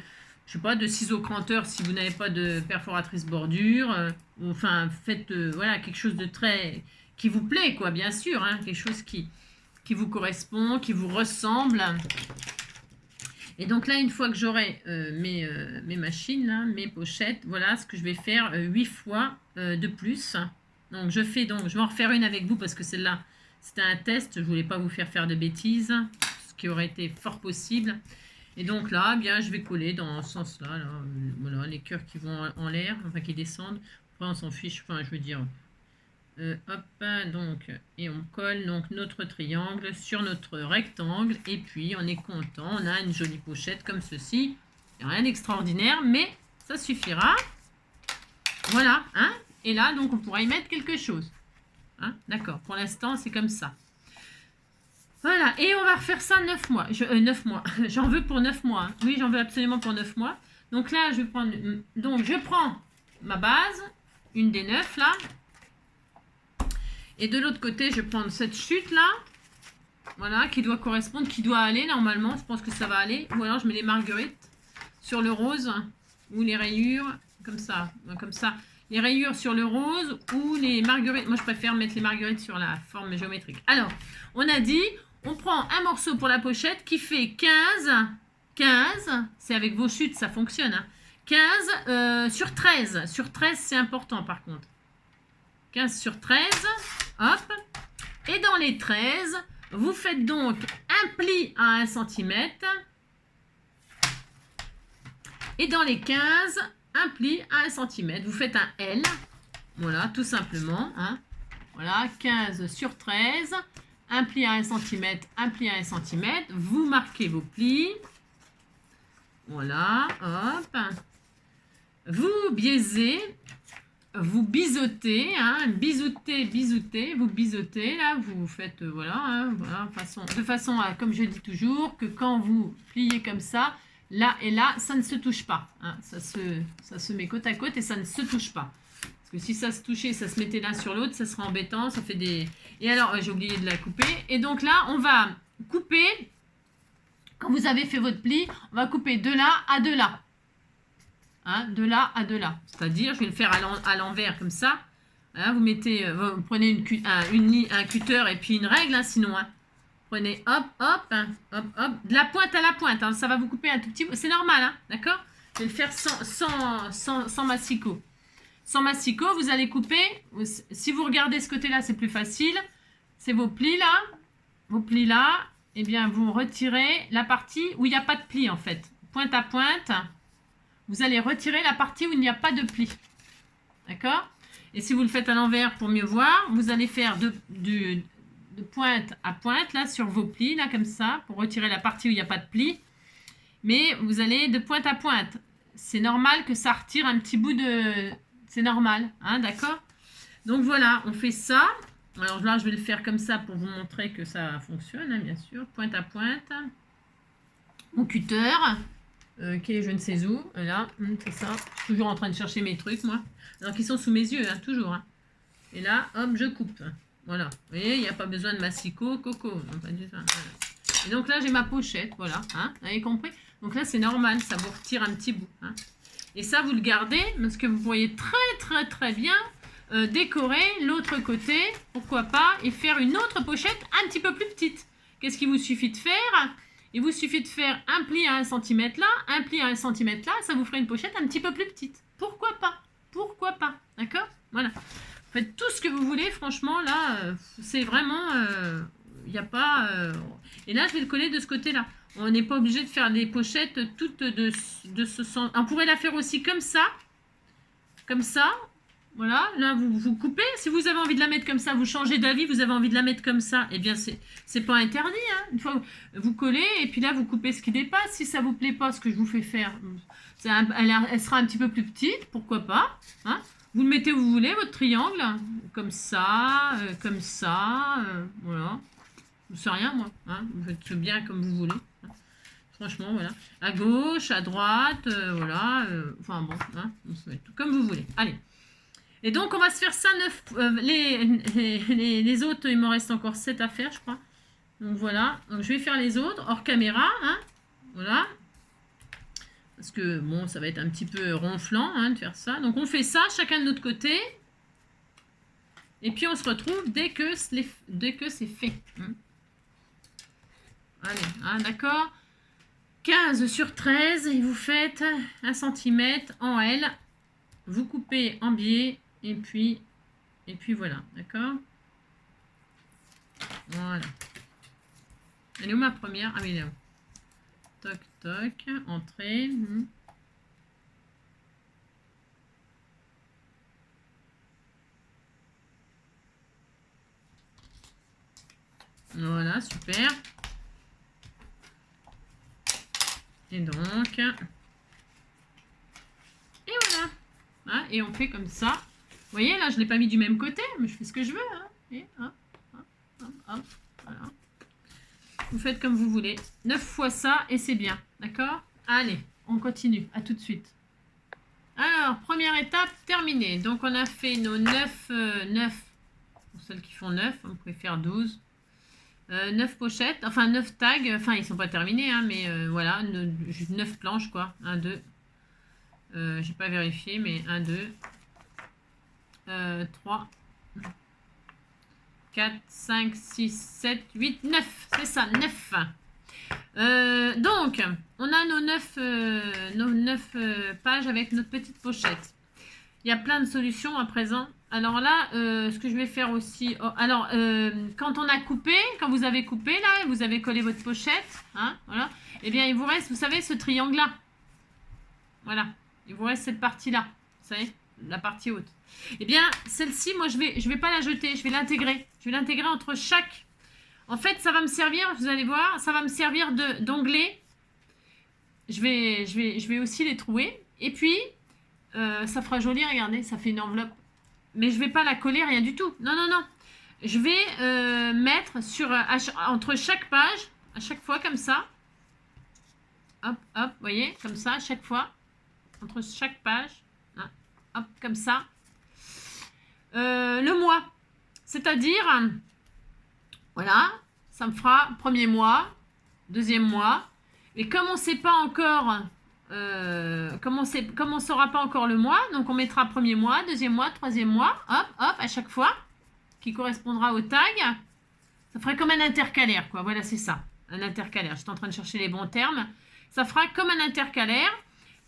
je sais pas, de ciseaux cranteurs si vous n'avez pas de perforatrice bordure. Enfin, faites voilà, quelque chose de très... qui vous plaît, quoi, bien sûr. Hein, quelque chose qui vous correspond, qui vous ressemble. Et donc là, une fois que j'aurai mes machines, là, mes pochettes, voilà ce que je vais faire 8 fois de plus. Donc, je vais en refaire une avec vous parce que celle-là, c'était un test. Je ne voulais pas vous faire de bêtises, ce qui aurait été fort possible. Et donc là, bien, je vais coller dans ce sens-là. Là, voilà, les cœurs qui vont en l'air, enfin qui descendent. Après, on s'en fiche. Enfin, je veux dire, hop, donc, et on colle donc notre triangle sur notre rectangle. Et puis, on est content. On a une jolie pochette comme ceci. Rien d'extraordinaire, mais ça suffira. Voilà, hein. Et là, donc, on pourra y mettre quelque chose. Hein, d'accord, pour l'instant, c'est comme ça. Voilà, et on va refaire ça 9 mois. 9 mois. J'en veux pour 9 mois. Hein. Oui, j'en veux absolument pour 9 mois. Donc là, je vais prendre... Donc, je prends ma base, une des 9 là. Et de l'autre côté, je vais prendre cette chute là. Voilà, qui doit correspondre, qui doit aller normalement. Je pense que ça va aller. Ou alors, je mets les marguerites sur le rose. Ou les rayures, comme ça. Comme ça. Les rayures sur le rose ou les marguerites. Moi, je préfère mettre les marguerites sur la forme géométrique. Alors, on a dit... On prend un morceau pour la pochette qui fait 15, c'est avec vos chutes, ça fonctionne, hein, 15 sur 13. Sur 13, c'est important par contre. 15 sur 13, hop. Et dans les 13, vous faites donc un pli à 1 cm. Et dans les 15, un pli à 1 cm. Vous faites un L, voilà, tout simplement. Hein. Voilà, 15 sur 13. Un pli à 1 cm, un pli à 1 cm. Vous marquez vos plis. Voilà, hop. Vous biaisez, vous biseautez, hein, biseautez, vous biseautez, là, vous faites, voilà, hein, voilà de façon à, comme je dis toujours, que quand vous pliez comme ça, là et là, ça ne se touche pas. Hein, ça se met côte à côte et ça ne se touche pas. Parce que si ça se touchait, ça se mettait l'un sur l'autre, ça serait embêtant, ça fait des... Et alors, j'ai oublié de la couper. Et donc là, on va couper, quand vous avez fait votre pli, on va couper de là à de là. Hein, de là à de là. C'est-à-dire, je vais le faire à l'envers comme ça. Hein, vous prenez un cutter et puis une règle, hein, sinon. Hein. Prenez hop, hop, hein, hop, hop, de la pointe à la pointe. Hein, ça va vous couper un tout petit peu. C'est normal, hein, d'accord? Je vais le faire sans massicot. Sans massicot, vous allez couper. Si vous regardez ce côté-là, c'est plus facile. C'est vos plis là. Vos plis là. Eh bien, vous retirez la partie où il n'y a pas de pli en fait. Pointe à pointe. Vous allez retirer la partie où il n'y a pas de pli. D'accord? Et si vous le faites à l'envers pour mieux voir, vous allez faire de pointe à pointe là sur vos plis là comme ça pour retirer la partie où il n'y a pas de pli. Mais vous allez de pointe à pointe. C'est normal que ça retire un petit bout de... C'est normal, hein, d'accord? Donc voilà, on fait ça. Alors là, je vais le faire comme ça pour vous montrer que ça fonctionne, hein, bien sûr. Pointe à pointe. Mon cutter, qui est je ne sais où. Là, c'est ça. Je suis toujours en train de chercher mes trucs, moi. Alors qu'ils sont sous mes yeux, hein, toujours. Hein. Et là, hop, je coupe. Voilà. Vous voyez, il n'y a pas besoin de massicot, coco. Non, pas du tout. Voilà. Et donc là, j'ai ma pochette, voilà. Hein, vous avez compris? Donc là, c'est normal, ça vous retire un petit bout. Hein. Et ça, vous le gardez parce que vous pourriez très bien décorer l'autre côté, pourquoi pas, et faire une autre pochette un petit peu plus petite. Qu'est-ce qu'il vous suffit de faire? Il vous suffit de faire un pli à 1 cm là, un pli à 1 cm là, ça vous ferait une pochette un petit peu plus petite. Pourquoi pas? Pourquoi pas? D'accord? Voilà. Faites tout ce que vous voulez, franchement, là, c'est vraiment... il n'y a pas... Et là, je vais le coller de ce côté-là. On n'est pas obligé de faire des pochettes toutes de ce sens. On pourrait la faire aussi comme ça. Comme ça. Voilà. Là, vous coupez. Si vous avez envie de la mettre comme ça, vous changez d'avis, vous avez envie de la mettre comme ça, eh bien, c'est pas interdit. Hein. Une fois, vous collez et puis là, vous coupez ce qui dépasse. Si ça vous plaît pas, ce que je vous fais faire, elle sera un petit peu plus petite. Pourquoi pas, hein. Vous le mettez où vous voulez, votre triangle. Comme ça, voilà. Je sais rien, moi. Hein. Vous faites bien comme vous voulez. Hein. Franchement, voilà. À gauche, à droite, voilà. Enfin bon, hein. Comme vous voulez. Allez. Et donc, on va se faire ça 9. Les autres, il m'en reste encore 7 à faire, je crois. Donc voilà. Donc, je vais faire les autres hors caméra. Hein. Voilà. Parce que, bon, ça va être un petit peu ronflant hein, de faire ça. Donc, on fait ça, chacun de notre côté. Et puis, on se retrouve dès que c'est fait. Hein. Allez, hein, d'accord. 15 sur 13, et vous faites 1 cm en L. Vous coupez en biais, et puis voilà, d'accord. Voilà. Elle est où ma première? Ah oui, elle est là. Toc, toc, entrée. Voilà, super. Et donc, et voilà. Hein, et on fait comme ça. Vous voyez, là, je ne l'ai pas mis du même côté, mais je fais ce que je veux. Hein. Et hop, hop, hop, voilà. Vous faites comme vous voulez. 9 fois ça, et c'est bien. D'accord? Allez, on continue. À tout de suite. Alors, première étape terminée. Donc, on a fait nos 9, pour celles qui font 9, on peut faire 12. 9 pochettes, enfin 9 tags, enfin ils sont pas terminés, hein, mais voilà, 9 planches quoi, 1, 2, j'ai pas vérifié, mais 1, 2, 3, 4, 5, 6, 7, 8, 9, c'est ça, 9. Donc, on a nos 9 pages avec notre petite pochette. Il y a plein de solutions à présent. Alors là, ce que je vais faire aussi... Oh, alors, quand on a coupé, quand vous avez coupé, là, vous avez collé votre pochette, hein, voilà, eh bien, il vous reste, vous savez, ce triangle-là. Voilà, il vous reste cette partie-là, vous savez, la partie haute. Eh bien, celle-ci, moi, je vais pas la jeter, je vais l'intégrer. Je vais l'intégrer entre chaque... En fait, ça va me servir, vous allez voir, ça va me servir d'onglet. Je vais aussi les trouer. Et puis, ça fera joli, regardez, ça fait une enveloppe. Mais je vais pas la coller, rien du tout. Non, non, non. Je vais mettre entre chaque page, à chaque fois, comme ça. Hop, hop, vous voyez, comme ça, à chaque fois. Entre chaque page. Hein, hop, comme ça. Le mois. C'est-à-dire, voilà, ça me fera premier mois, deuxième mois. Et comme on ne sait pas encore... comme on ne saura pas encore le mois, donc on mettra premier mois, deuxième mois, troisième mois, hop, hop, à chaque fois, qui correspondra au tag. Ça ferait comme un intercalaire, quoi. Voilà, c'est ça, un intercalaire. J'étais en train de chercher les bons termes. Ça fera comme un intercalaire.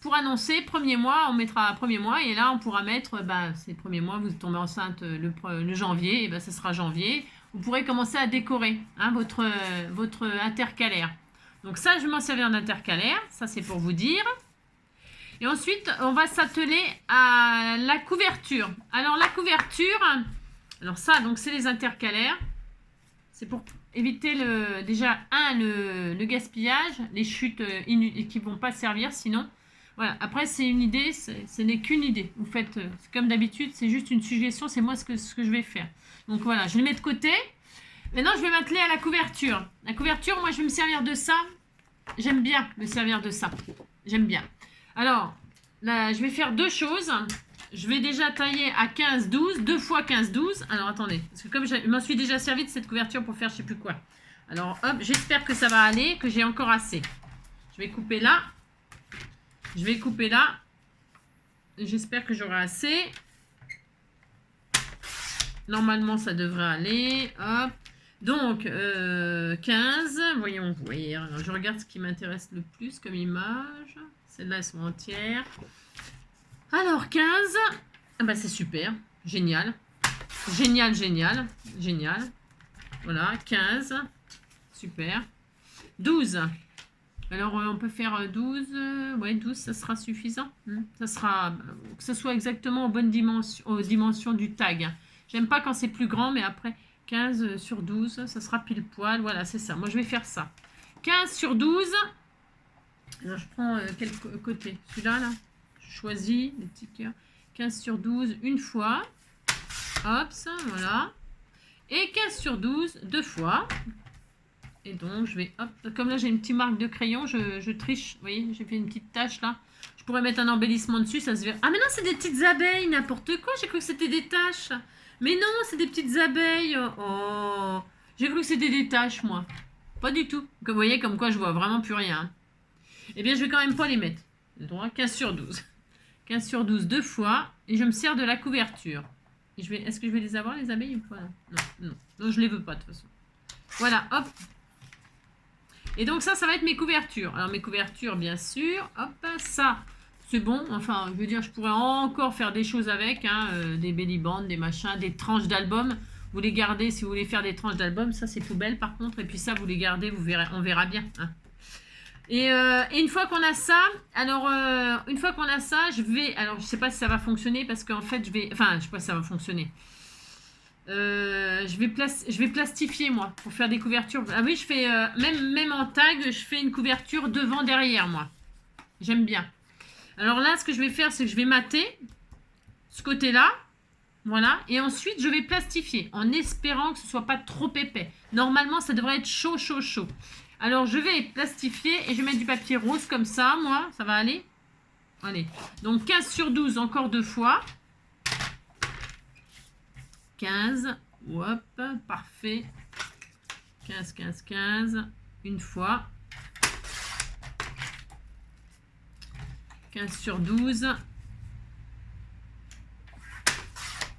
Pour annoncer premier mois, on mettra premier mois, et là, on pourra mettre, c'est le premier mois, vous tombez enceinte le janvier, et ben, ça sera janvier. Vous pourrez commencer à décorer hein, votre intercalaire. Donc ça, je vais m'en servir d'intercalaire. Ça, c'est pour vous dire. Et ensuite, on va s'atteler à la couverture. Alors, la couverture, alors ça, donc c'est les intercalaires. C'est pour éviter le gaspillage, les chutes qui ne vont pas servir sinon. Voilà. Après, c'est une idée, ce n'est qu'une idée. Vous faites comme d'habitude, c'est juste une suggestion, c'est moi ce que je vais faire. Donc voilà, je le mets de côté. Maintenant, je vais m'atteler à la couverture. La couverture, moi, je vais me servir de ça. J'aime bien me servir de ça. J'aime bien. Alors, là, je vais faire deux choses. Je vais déjà tailler à 15-12, 2 fois 15-12. Alors, attendez. Parce que comme je m'en suis déjà servi de cette couverture pour faire je ne sais plus quoi. Alors, hop, j'espère que ça va aller, que j'ai encore assez. Je vais couper là. Je vais couper là. J'espère que j'aurai assez. Normalement, ça devrait aller. Hop. Donc, 15, voyons, vous voyez, je regarde ce qui m'intéresse le plus comme image. Celles-là, elles sont entières. Alors, 15, ah bah, c'est super, génial. Génial, génial, génial. Voilà, 15. Super. 12. Alors, on peut faire 12. Ouais, 12, ça sera suffisant. Ça sera, que ce soit exactement aux dimensions du tag. J'aime pas quand c'est plus grand, mais après, 15 sur 12, ça sera pile poil. Voilà, c'est ça. Moi, je vais faire ça. 15 sur 12. Alors, je prends quel côté? Celui-là, là. Je choisis les petits cœurs. 15 sur 12, une fois. Hop, ça, voilà. Et 15 sur 12, deux fois. Et donc, je vais, hop, comme là, j'ai une petite marque de crayon, je triche. Vous voyez, j'ai fait une petite tache là. Je pourrais mettre un embellissement dessus, ça se verra. Ah, mais non, c'est des petites abeilles, n'importe quoi. J'ai cru que c'était des taches. Mais non, c'est des petites abeilles. Oh, j'ai cru que c'était des taches, moi. Pas du tout. Comme vous voyez, comme quoi je vois vraiment plus rien. Eh bien, je vais quand même pas les mettre. Le droit, 15 sur 12. 15 sur 12, deux fois. Et je me sers de la couverture. Est-ce que je vais les avoir, les abeilles, ou pas? Non, non. Non, je les veux pas, de toute façon. Voilà, hop. Et donc ça va être mes couvertures. Alors mes couvertures, bien sûr, hop, ça, c'est bon. Enfin, je veux dire, je pourrais encore faire des choses avec, hein, des belly bands, des machins, des tranches d'album. Vous les gardez si vous voulez faire des tranches d'album. Ça, c'est poubelle par contre. Et puis ça, vous les gardez, vous verrez, on verra bien. Hein. Et une fois qu'on a ça, alors une fois qu'on a ça, alors je sais pas si ça va fonctionner parce qu'en fait, je sais pas si ça va fonctionner. Je vais plastifier moi pour faire des couvertures. Ah oui, je fais même en tag, je fais une couverture devant derrière moi. J'aime bien. Alors là, ce que je vais faire, c'est que je vais mater ce côté-là, voilà, et ensuite je vais plastifier en espérant que ce soit pas trop épais. Normalement, ça devrait être chaud, chaud, chaud. Alors je vais plastifier et je vais mettre du papier rose comme ça, moi, ça va aller. Allez, donc 15 sur 12 encore deux fois. 15, hop, parfait. 15, 15, 15, une fois. 15 sur 12.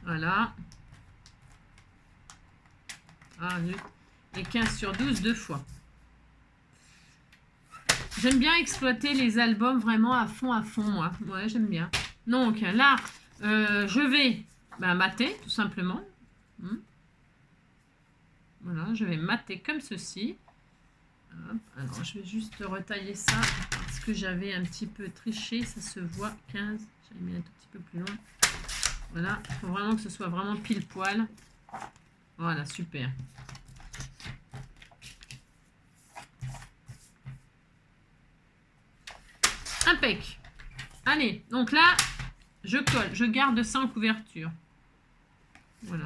Voilà. Ah, et 15 sur 12, deux fois. J'aime bien exploiter les albums vraiment à fond, moi. Ouais, j'aime bien. Donc là, je vais mater, tout simplement. Voilà, je vais mater comme ceci. Hop, alors, je vais juste retailler ça parce que j'avais un petit peu triché. Ça se voit, 15. J'avais mis un tout petit peu plus loin. Voilà, il faut vraiment que ce soit vraiment pile poil. Voilà, super. Impec. Allez, donc là, je colle. Je garde ça en couverture. Voilà.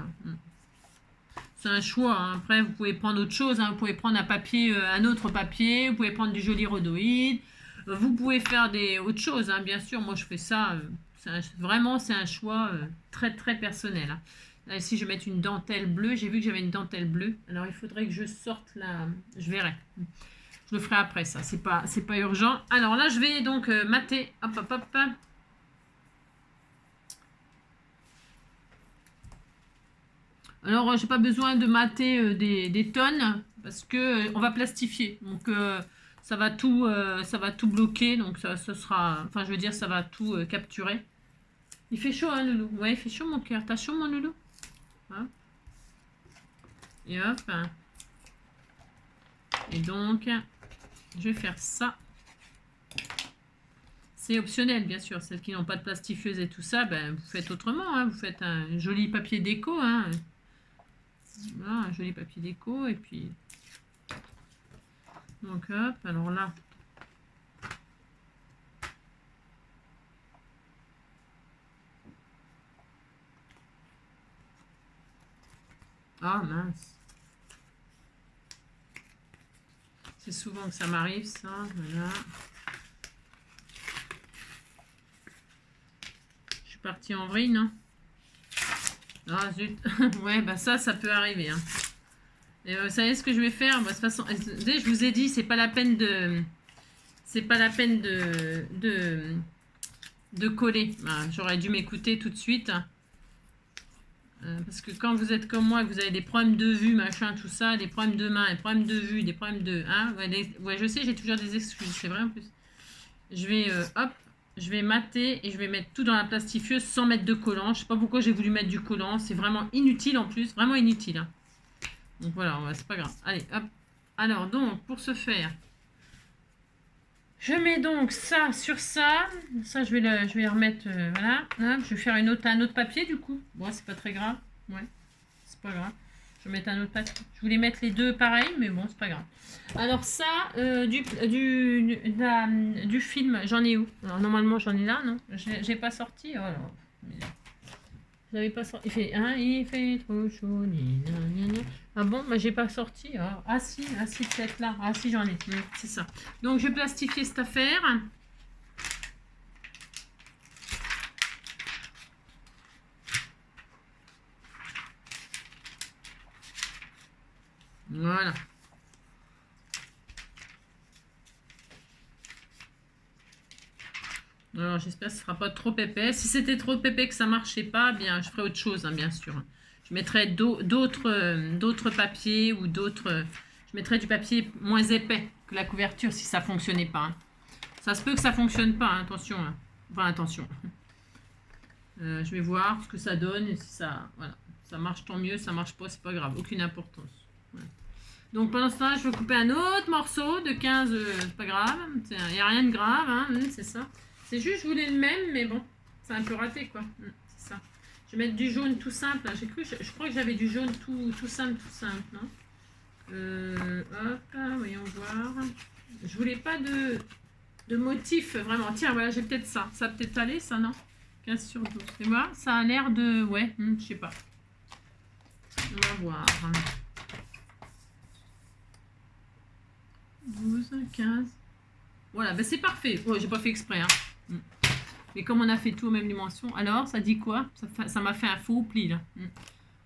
C'est un choix. Hein. Après, vous pouvez prendre autre chose. Hein. Vous pouvez prendre un autre papier. Vous pouvez prendre du joli rhodoïde. Vous pouvez faire autre chose. Hein. Bien sûr, moi, je fais ça. Vraiment, c'est un choix très, très personnel. Hein. Là, ici, je vais mettre une dentelle bleue. J'ai vu que j'avais une dentelle bleue. Alors, il faudrait que je sorte là. Je verrai. Je le ferai après, ça. C'est pas urgent. Alors là, je vais donc mater. Hop, hop, hop. Alors, j'ai pas besoin de mater des tonnes parce que on va plastifier. Donc, ça va tout bloquer. Donc, ça sera... Enfin, je veux dire, ça va tout capturer. Il fait chaud, hein, Loulou? Ouais, il fait chaud, mon cœur. T'as chaud, mon Loulou? Hop. Et hop. Et donc, je vais faire ça. C'est optionnel, bien sûr. Celles qui n'ont pas de plastifieuse et tout ça, vous faites autrement. Hein. Vous faites un joli papier déco, hein. Voilà, un joli papier déco. Et puis, donc hop, alors là. Ah mince. C'est souvent que ça m'arrive, ça. Voilà. Je suis partie en vrille, non? Ah zut. Ouais, ça peut arriver. Hein. Et vous savez ce que je vais faire? De toute façon, je vous ai dit, c'est pas la peine de... C'est pas la peine de coller. J'aurais dû m'écouter tout de suite. Parce que quand vous êtes comme moi, que vous avez des problèmes de vue, machin, tout ça, des problèmes de main, des problèmes de vue, des problèmes de... Hein, ouais, je sais, j'ai toujours des excuses, c'est vrai en plus. Je vais, hop, je vais mater et je vais mettre tout dans la plastifieuse sans mettre de collant. Je sais pas pourquoi j'ai voulu mettre du collant, c'est vraiment inutile en plus, vraiment inutile. Hein. Donc voilà, c'est pas grave. Allez, hop. Alors, donc, pour ce faire, je mets donc ça sur ça. Ça, je vais remettre, voilà. Hop, je vais faire un autre papier, du coup. Bon, c'est pas très grave. Ouais, c'est pas grave. Je vais mettre un autre papier. Je voulais mettre les deux pareils, mais bon, c'est pas grave. Alors ça, du film, j'en ai où? Alors, normalement, j'en ai là, non? J'ai pas sorti. Oh là. Je l'avais pas sorti. Il fait trop chaud. Ah bon, bah j'ai pas sorti. Ah si, peut-être là. Ah si, j'en ai. C'est ça. Donc je vais plastifier cette affaire. Voilà. Alors j'espère que ce sera pas trop épais. Si c'était trop épais que ça marchait pas, bien je ferai autre chose, hein, bien sûr. Je mettrai d'autres papiers ou d'autres. Je mettrai du papier moins épais que la couverture si ça fonctionnait pas. Hein. Ça se peut que ça fonctionne pas, hein, attention. Hein. Enfin attention. Je vais voir ce que ça donne et si ça, voilà, ça marche tant mieux, ça marche pas, c'est pas grave, aucune importance. Voilà. Donc pendant ce temps, je vais couper un autre morceau de 15, c'est pas grave, il n'y a rien de grave, hein, c'est ça. C'est juste, je voulais le même, mais bon, c'est un peu raté, quoi. C'est ça. Je vais mettre du jaune tout simple. J'ai cru, je crois que j'avais du jaune tout simple, hein. Hop, voyons voir. Je voulais pas de motif, vraiment. Tiens, voilà, j'ai peut-être ça. Ça va peut-être aller, ça, non? 15 sur 12. Et voilà, ça a l'air de... Ouais, je sais pas. On va voir. 12, 15... Voilà, ben c'est parfait. Oh, j'ai pas fait exprès. Hein. Mais comme on a fait tout aux mêmes dimensions, alors ça dit quoi? Ça m'a fait un faux pli là.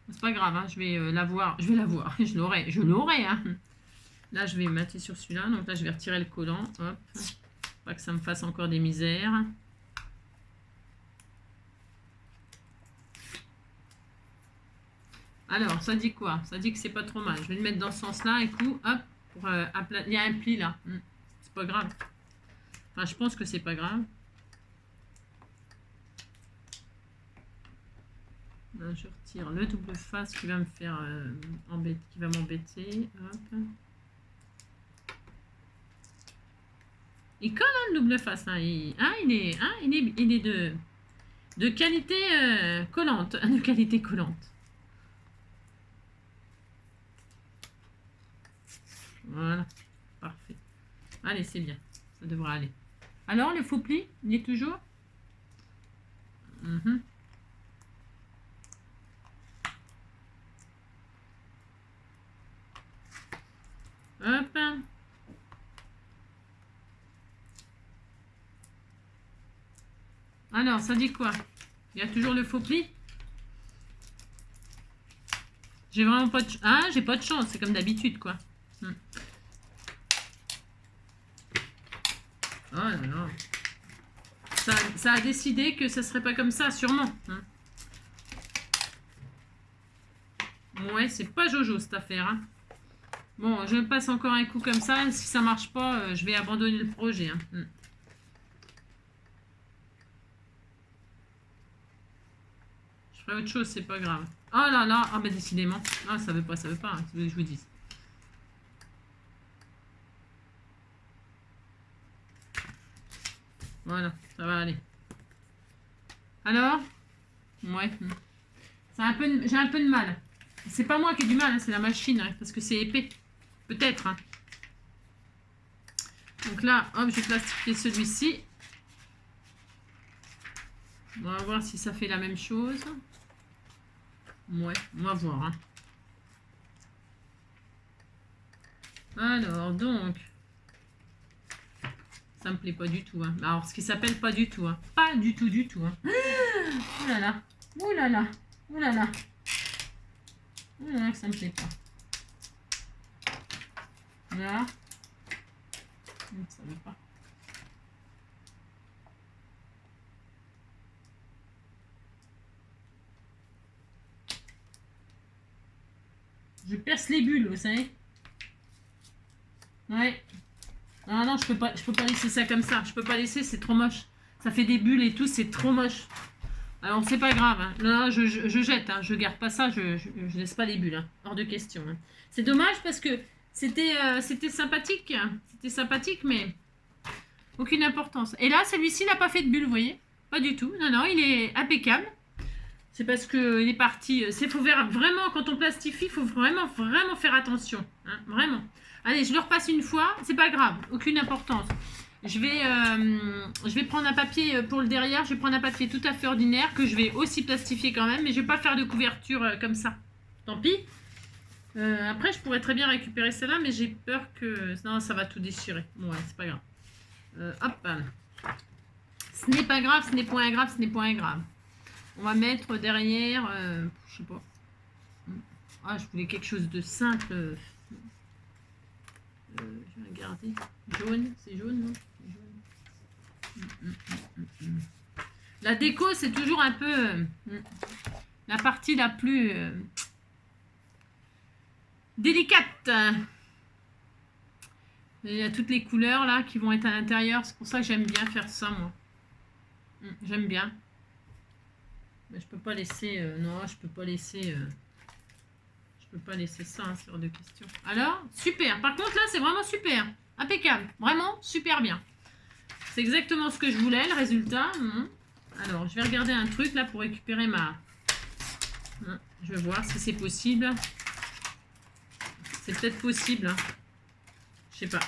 C'est pas grave, hein, je vais l'avoir. Je vais l'avoir. Je l'aurai. Hein. Là, je vais mettre sur celui-là. Donc là, je vais retirer le collant. Hop. Pas que ça me fasse encore des misères. Alors, ça dit quoi? Ça dit que c'est pas trop mal. Je vais le mettre dans ce sens-là. Et coup, hop. Il y a un pli là. C'est pas grave. Enfin, je pense que c'est pas grave. Là, je retire le double face qui va me faire qui va m'embêter. Il colle hein, le double face. Hein. Il est de qualité collante. De qualité collante. Voilà. Parfait. Allez, c'est bien. Ça devrait aller. Alors, le faux pli, il est toujours Hop. Alors, ça dit quoi? Il y a toujours le faux pli? J'ai vraiment pas de... Ah, j'ai pas de chance. C'est comme d'habitude, quoi. Oh là là. Ça a décidé que ça serait pas comme ça, sûrement. Ouais, c'est pas Jojo cette affaire. Hein. Bon, je passe encore un coup comme ça. Si ça marche pas, je vais abandonner le projet. Hein. Je ferai autre chose, c'est pas grave. Oh là là, ah bah décidément. Ah, ça veut pas, hein, je vous dis. Voilà, ça va aller. Alors? Ouais. J'ai un peu de mal. C'est pas moi qui ai du mal, hein, c'est la machine, hein, parce que c'est épais. Peut-être. Hein. Donc là, hop, je vais plastifier celui-ci. On va voir si ça fait la même chose. Ouais, on va voir. Hein. Alors, donc... Ça me plaît pas du tout. Hein. Alors, ce qui s'appelle pas du tout. Hein. Pas du tout, du tout. Hein. Oh là là. Oh là là. Oh là là. Oh là là, que ça me plaît pas. Là. Ça veut pas. Je perce les bulles, vous savez. Ouais. Ah non, je peux pas laisser ça comme ça. Je peux pas laisser, c'est trop moche. Ça fait des bulles et tout, c'est trop moche. Alors, c'est pas grave. Hein. Non, je jette. Hein. Je garde pas ça. Je laisse pas les bulles. Hein. Hors de question. Hein. C'est dommage parce que c'était sympathique. C'était sympathique, mais aucune importance. Et là, celui-ci n'a pas fait de bulles, vous voyez? Pas du tout. Non, non, il est impeccable. C'est parce qu'il est parti. Faut vraiment, quand on plastifie, il faut vraiment faire attention. Hein, vraiment. Allez, je le repasse une fois. C'est pas grave. Aucune importance. Je vais prendre un papier pour le derrière. Je vais prendre un papier tout à fait ordinaire que je vais aussi plastifier quand même. Mais je vais pas faire de couverture comme ça. Tant pis. Après, je pourrais très bien récupérer celle-là. Mais j'ai peur que... Non, ça va tout déchirer. Bon, ouais, c'est pas grave. Hop. Ce n'est pas grave, ce n'est point grave, ce n'est point grave. On va mettre derrière... je sais pas. Ah, je voulais quelque chose de simple. Je vais regarder. Jaune, c'est jaune, non? La déco, c'est toujours un peu la partie la plus délicate. Il y a toutes les couleurs là qui vont être à l'intérieur. C'est pour ça que j'aime bien faire ça, moi. J'aime bien. Mais je peux pas laisser... non, je peux pas laisser... je peux pas laisser ça, hein, c'est hors de question. Alors, super. Par contre, là, c'est vraiment super. Impeccable. Vraiment super bien. C'est exactement ce que je voulais, le résultat. Alors, je vais regarder un truc là pour récupérer ma... Je vais voir si c'est possible. C'est peut-être possible. Hein. Je sais pas.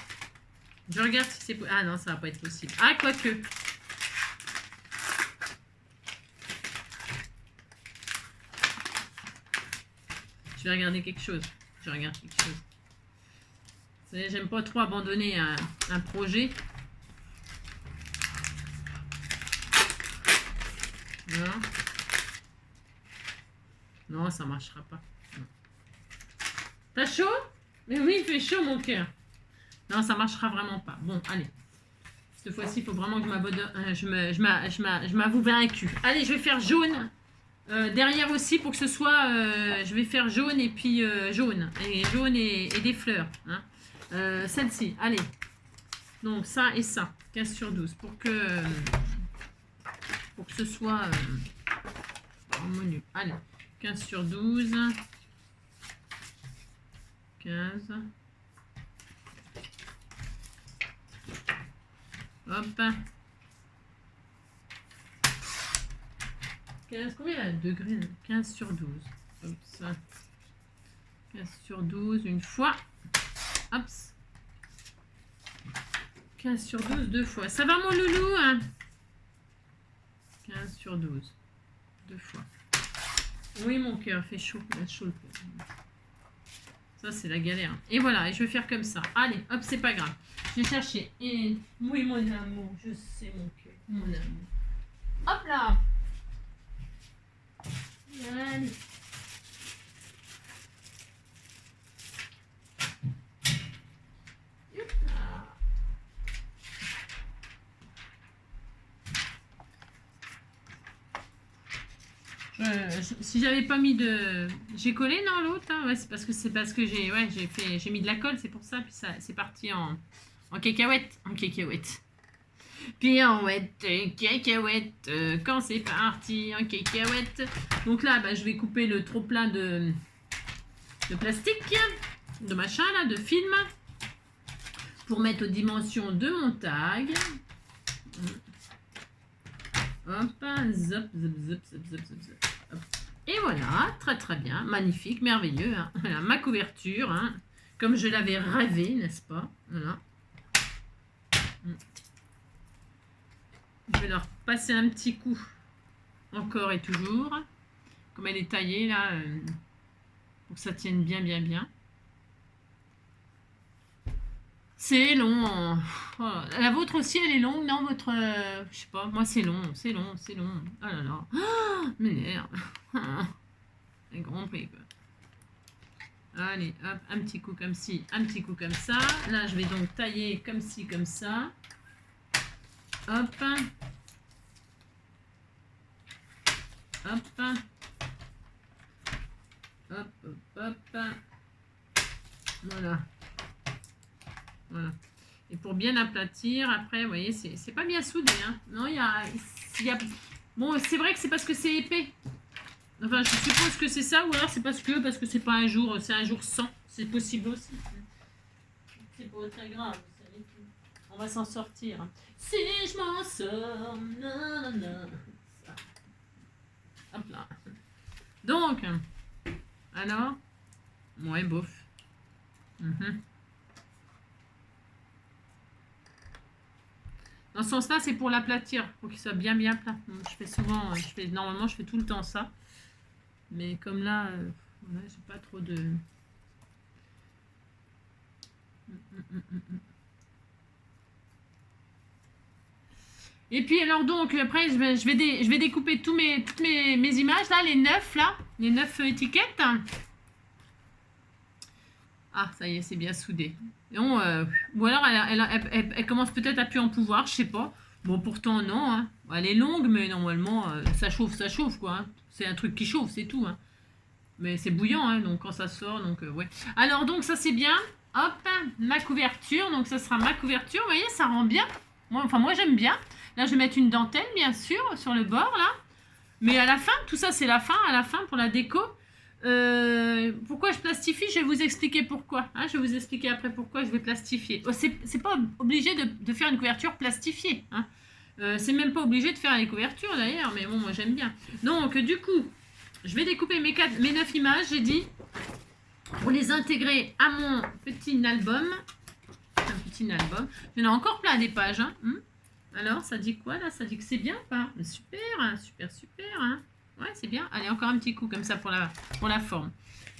Je regarde si c'est... Ah non, ça va pas être possible. Ah, quoique. Je vais regarder quelque chose. Je regarde quelque chose. Vous savez, j'aime pas trop abandonner un projet. Voilà. Non, ça marchera pas. T'as chaud? Mais oui, il fait chaud, mon cœur. Non, ça marchera vraiment pas. Bon, allez. Cette fois-ci, il faut vraiment que je m'avoue vaincu. Allez, je vais faire jaune. Derrière aussi, pour que ce soit... je vais faire jaune et puis jaune. Et jaune et des fleurs. Hein. Celle-ci, allez. Donc, ça et ça. 15 sur 12. Pour que ce soit harmonieux. Allez. 15 sur 12. 15. Hop. 15, combien il y a de degrés? 15 sur 12. Hop, ça. 15 sur 12, une fois. Hop. 15 sur 12, deux fois. Ça va, mon loulou, hein? 15 sur 12. Deux fois. Oui, mon cœur, fait chaud. Il a chaud le cœur. Ça, c'est la galère. Et voilà, et je vais faire comme ça. Allez, hop, c'est pas grave. Je vais chercher. Et oui, mon amour, je sais, mon cœur. Mon amour. Hop là. Allez. Si j'avais pas mis de... J'ai collé, non, l'autre hein ouais, c'est parce que j'ai mis de la colle, c'est pour ça. Puis ça, c'est parti en cacahuète. En cacahuète. Puis en cacahuète. Quand c'est parti en cacahuète. Donc là, bah, je vais couper le trop plein de plastique, de machin, là, de film. Pour mettre aux dimensions de mon tag. Hop, zop, zop, zop, zop, zop, zop, zop. Hop. Et voilà, très très bien, magnifique, merveilleux. Hein. Voilà, ma couverture, hein, comme je l'avais rêvé, n'est-ce pas? Voilà. Je vais leur passer un petit coup, encore et toujours, comme elle est taillée là, pour que ça tienne bien, bien, bien. C'est long. Oh, la vôtre aussi, elle est longue, non? Votre... je sais pas, moi c'est long, c'est long, c'est long. Oh là là. Oh, merde. Un grand prix, quoi. Allez, hop, un petit coup comme ci, un petit coup comme ça. Là, je vais donc tailler comme ci, comme ça. Hop. Hop. Hop, hop, hop. Voilà. Voilà. Et pour bien aplatir, après, vous voyez, c'est pas bien soudé. Hein. Non, il y a... Bon, c'est vrai que c'est parce que c'est épais. Enfin, je suppose que c'est ça, ou alors c'est parce que c'est pas un jour, c'est un jour sans. C'est possible aussi. C'est pas très grave, vous savez. On va s'en sortir. Si je m'en sors, nanana. Ça. Hop là. Donc, alors, ouais, bof. Dans ce sens-là, c'est pour l'aplatir, pour qu'il soit bien plat. Je fais souvent, normalement, je fais tout le temps ça. Mais comme là, voilà, j'ai pas trop de... Et puis alors donc, après, je vais découper toutes mes images, là, les 9, là, les 9 étiquettes. Ah, ça y est, c'est bien soudé. Non, ou alors, elle commence peut-être à plus en pouvoir, je sais pas. Bon, pourtant, non. Hein. Elle est longue, mais normalement, ça chauffe, quoi. Hein. C'est un truc qui chauffe, c'est tout. Hein. Mais c'est bouillant, hein, donc quand ça sort, donc ouais. Alors, donc, ça, c'est bien. Hop, ma couverture. Donc, ça sera ma couverture. Vous voyez, ça rend bien. Moi, j'aime bien. Là, je vais mettre une dentelle, bien sûr, sur le bord, là. Mais à la fin, tout ça, c'est la fin. À la fin, pour la déco. Pourquoi je plastifie? Je vais vous expliquer pourquoi. Hein, je vais vous expliquer après pourquoi je vais plastifier. Oh, c'est pas obligé de faire une couverture plastifiée. Hein. C'est même pas obligé de faire les couvertures d'ailleurs, mais bon, moi j'aime bien. Donc, du coup, je vais découper mes 9 images, j'ai dit, pour les intégrer à mon petit album. Un petit album. Il y en a encore plein des pages. Hein. Alors, ça dit quoi là? Ça dit que c'est bien ou pas? Super, hein, super. Hein. Ouais, c'est bien. Allez, encore un petit coup comme ça pour la forme.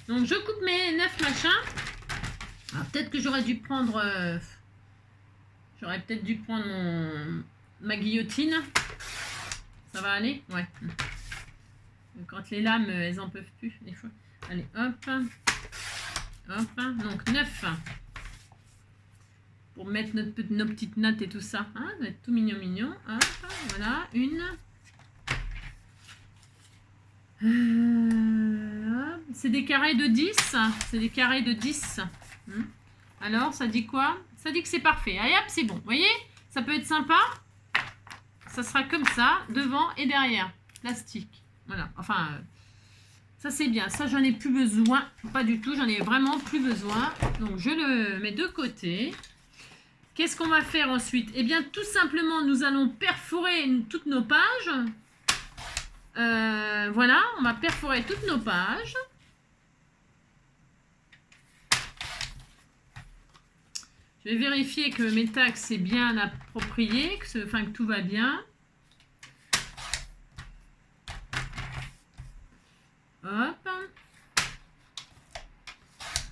Donc, je coupe mes 9 machins. Alors, peut-être que j'aurais dû prendre... j'aurais peut-être dû prendre ma guillotine. Ça va aller? Ouais. Quand les lames, elles en peuvent plus, des fois. Allez, hop. Hop. Donc, 9. Pour mettre nos petites notes et tout ça. Hein, ça va être tout mignon. Hop, voilà. Une... c'est des carrés de 10. C'est des carrés de 10. Alors, ça dit quoi? Ça dit que c'est parfait. Allez hop, c'est bon. Vous voyez? Ça peut être sympa. Ça sera comme ça, devant et derrière. Plastique. Voilà. Enfin, ça c'est bien. Ça, j'en ai plus besoin. Pas du tout. J'en ai vraiment plus besoin. Donc, je le mets de côté. Qu'est-ce qu'on va faire ensuite? Eh bien, tout simplement, nous allons perforer toutes nos pages. Voilà, on va perforer toutes nos pages. Je vais vérifier que mes tags c'est bien approprié, que tout va bien. Hop.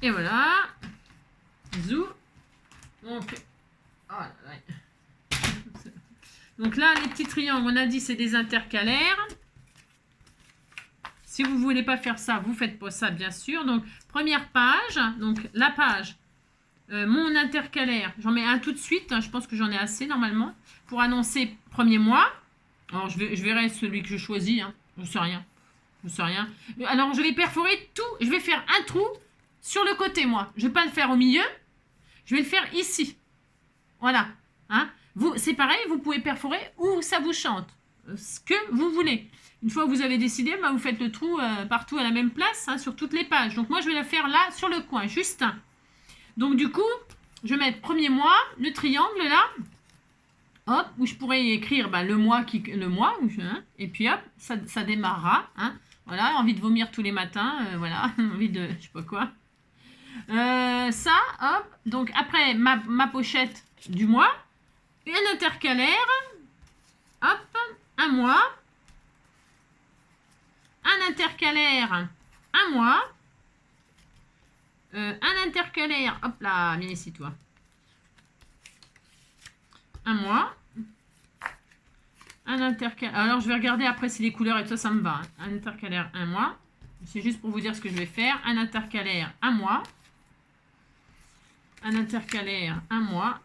Et voilà. Zou. Donc, oh là là. Donc là, les petits triangles, on a dit c'est des intercalaires. Si vous ne voulez pas faire ça, vous ne faites pas ça, bien sûr. Donc, première page. Donc, la page, mon intercalaire. J'en mets un tout de suite. Hein, je pense que j'en ai assez, normalement. Pour annoncer premier mois. Alors, je verrai celui que je choisis. Hein. Je ne sais rien. Alors, je vais perforer tout. Je vais faire un trou sur le côté, moi. Je ne vais pas le faire au milieu. Je vais le faire ici. Voilà. Hein. C'est pareil, vous pouvez perforer où ça vous chante. Ce que vous voulez. Une fois que vous avez décidé, vous faites le trou partout à la même place, hein, sur toutes les pages. Donc, moi, je vais la faire là, sur le coin, juste un. Donc, du coup, je vais mettre premier mois, le triangle, là. Hop, où je pourrais écrire le mois, hein, et puis hop, ça démarrera. Hein. Voilà, envie de vomir tous les matins, voilà, envie de, je sais pas quoi. Ça, hop, donc après, ma pochette du mois, un intercalaire, hop, un mois, un intercalaire, un mois, un intercalaire, hop là, viens ici toi, un mois, un intercalaire, alors je vais regarder après si les couleurs et tout ça, ça me va, hein. Un intercalaire, un mois, c'est juste pour vous dire ce que je vais faire, un intercalaire, un mois, un intercalaire, un mois,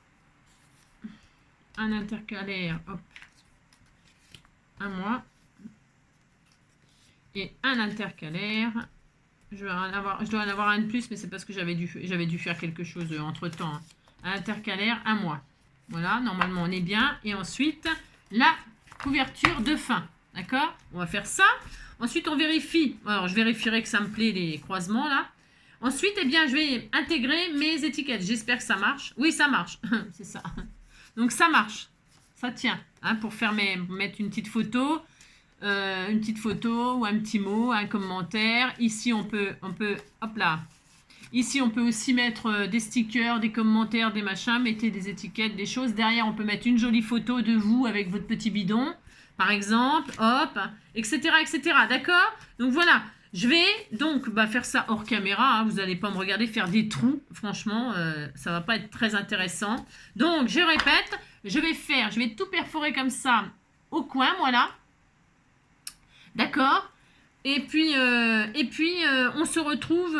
un intercalaire, hop, un mois, et un intercalaire. Je dois en avoir un de plus, mais c'est parce que j'avais dû faire quelque chose entre temps. Hein. Un intercalaire, un mois. Voilà, normalement on est bien. Et ensuite, la couverture de fin. D'accord? On va faire ça. Ensuite, on vérifie. Alors, je vérifierai que ça me plaît, les croisements, là. Ensuite, eh bien, je vais intégrer mes étiquettes. J'espère que ça marche. Oui, ça marche. C'est ça. Donc, ça marche. Ça tient. Hein, pour faire mettre une petite photo ou un petit mot, un commentaire. Ici, on peut, hop là. Ici, on peut aussi mettre des stickers, des commentaires, des machins. Mettez des étiquettes, des choses. Derrière, on peut mettre une jolie photo de vous avec votre petit bidon, par exemple. Hop, etc., etc. D'accord? Donc, voilà. Je vais donc faire ça hors caméra. Hein. Vous n'allez pas me regarder faire des trous. Franchement, ça va pas être très intéressant. Donc, je répète. Je vais tout perforer comme ça au coin, voilà. D'accord? Et puis, on se retrouve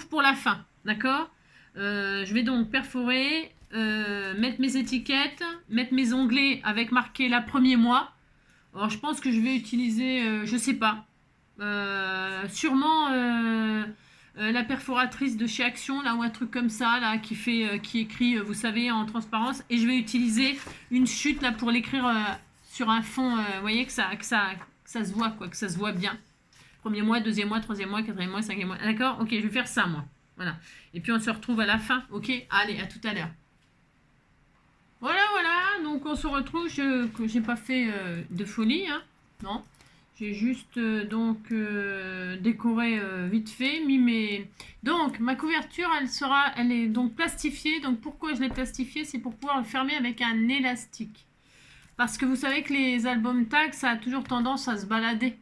pour la fin. D'accord? Je vais donc perforer, mettre mes étiquettes, mettre mes onglets avec marqué la premier mois. Alors, je pense que je vais utiliser, je sais pas, sûrement la perforatrice de chez Action, là, ou un truc comme ça, là, qui écrit, vous savez, en transparence. Et je vais utiliser une chute, là, pour l'écrire sur un fond, vous voyez, que ça se voit, quoi, que ça se voit bien. Premier mois, deuxième mois, troisième mois, quatrième mois, cinquième mois. D'accord? Ok, je vais faire ça, moi. Voilà. Et puis, on se retrouve à la fin. Ok? Allez, à tout à l'heure. Voilà, voilà. Donc, on se retrouve. Je n'ai pas fait de folie, hein. Non. J'ai juste décoré vite fait, Donc, ma couverture, elle est donc plastifiée. Donc, pourquoi je l'ai plastifiée? C'est pour pouvoir le fermer avec un élastique. Parce que vous savez que les albums tags, ça a toujours tendance à se balader.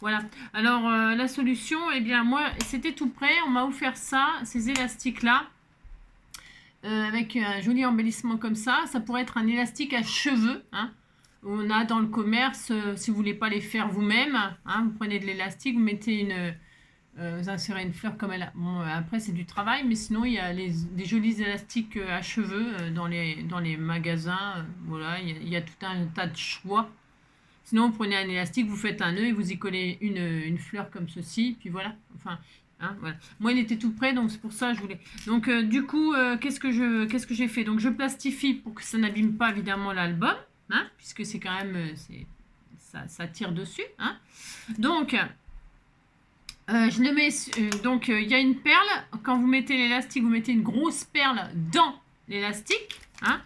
Voilà. Alors, la solution, eh bien, moi, c'était tout prêt. On m'a offert ça, ces élastiques-là, avec un joli embellissement comme ça. Ça pourrait être un élastique à cheveux, hein. On a dans le commerce, si vous voulez pas les faire vous-même, hein, vous prenez de l'élastique, vous mettez vous insérez une fleur comme elle a. Bon, après, c'est du travail, mais sinon, il y a des jolis élastiques à cheveux dans les magasins. Voilà, il y a tout un tas de choix. Sinon, vous prenez un élastique, vous faites un nœud et vous y collez une fleur comme ceci. Puis voilà. Enfin, hein, voilà. Moi, il était tout prêt, donc c'est pour ça que je voulais. Donc, du coup, qu'est-ce que j'ai fait? Donc, je plastifie pour que ça n'abîme pas, évidemment, l'album, hein, puisque c'est quand même... ça tire dessus. Hein. Donc... je le mets, donc il y a une perle. Quand vous mettez l'élastique, vous mettez une grosse perle dans l'élastique, hein,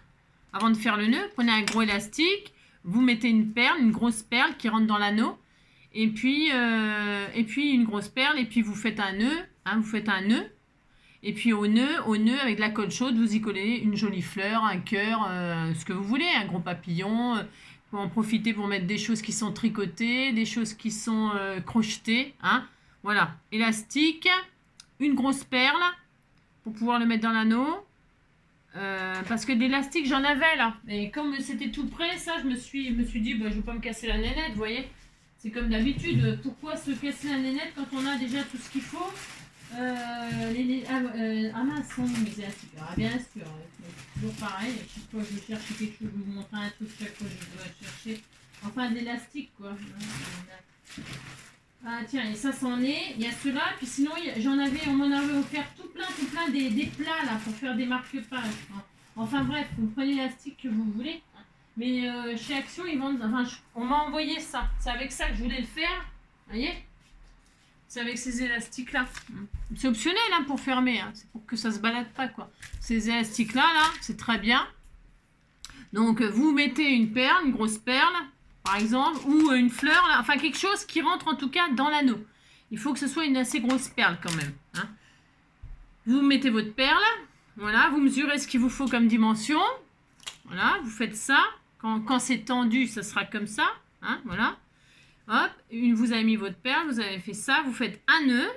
avant de faire le nœud. Prenez un gros élastique, vous mettez une grosse perle qui rentre dans l'anneau, et puis une grosse perle, et puis vous faites un nœud, hein, et puis au nœud avec de la colle chaude, vous y collez une jolie fleur, un cœur, ce que vous voulez, un gros papillon. Pour en profiter pour mettre des choses qui sont tricotées, des choses qui sont crochetées, hein. Voilà, élastique, une grosse perle pour pouvoir le mettre dans l'anneau. Parce que de l'élastique, j'en avais là. Et comme c'était tout prêt, ça, je me suis dit, je ne vais pas me casser la nénette, vous voyez. C'est comme d'habitude, pourquoi se casser la nénette quand on a déjà tout ce qu'il faut? Mince, sont mes élastiques. Ah, bien sûr, c'est toujours pareil. Chaque fois que je cherche quelque chose, je vous montre un truc, chaque fois je dois chercher. Enfin, d'élastique, quoi. Ah tiens, et ça c'en est, il y a ceux-là, puis sinon on m'en avait offert tout plein des plats là pour faire des marque-pages. Enfin bref, vous prenez l'élastique que vous voulez. Mais chez Action, ils vendent, on m'a envoyé ça. C'est avec ça que je voulais le faire. Vous voyez? C'est avec ces élastiques-là. C'est optionnel hein, pour fermer, hein. C'est pour que ça se balade pas quoi. Ces élastiques-là, c'est très bien. Donc vous mettez une perle, une grosse perle. Par exemple, ou une fleur, là, enfin quelque chose qui rentre en tout cas dans l'anneau. Il faut que ce soit une assez grosse perle quand même. Hein. Vous mettez votre perle, voilà, vous mesurez ce qu'il vous faut comme dimension. Voilà, vous faites ça. Quand c'est tendu, ça sera comme ça. Hein, voilà. Hop, vous avez mis votre perle, vous avez fait ça, vous faites un nœud,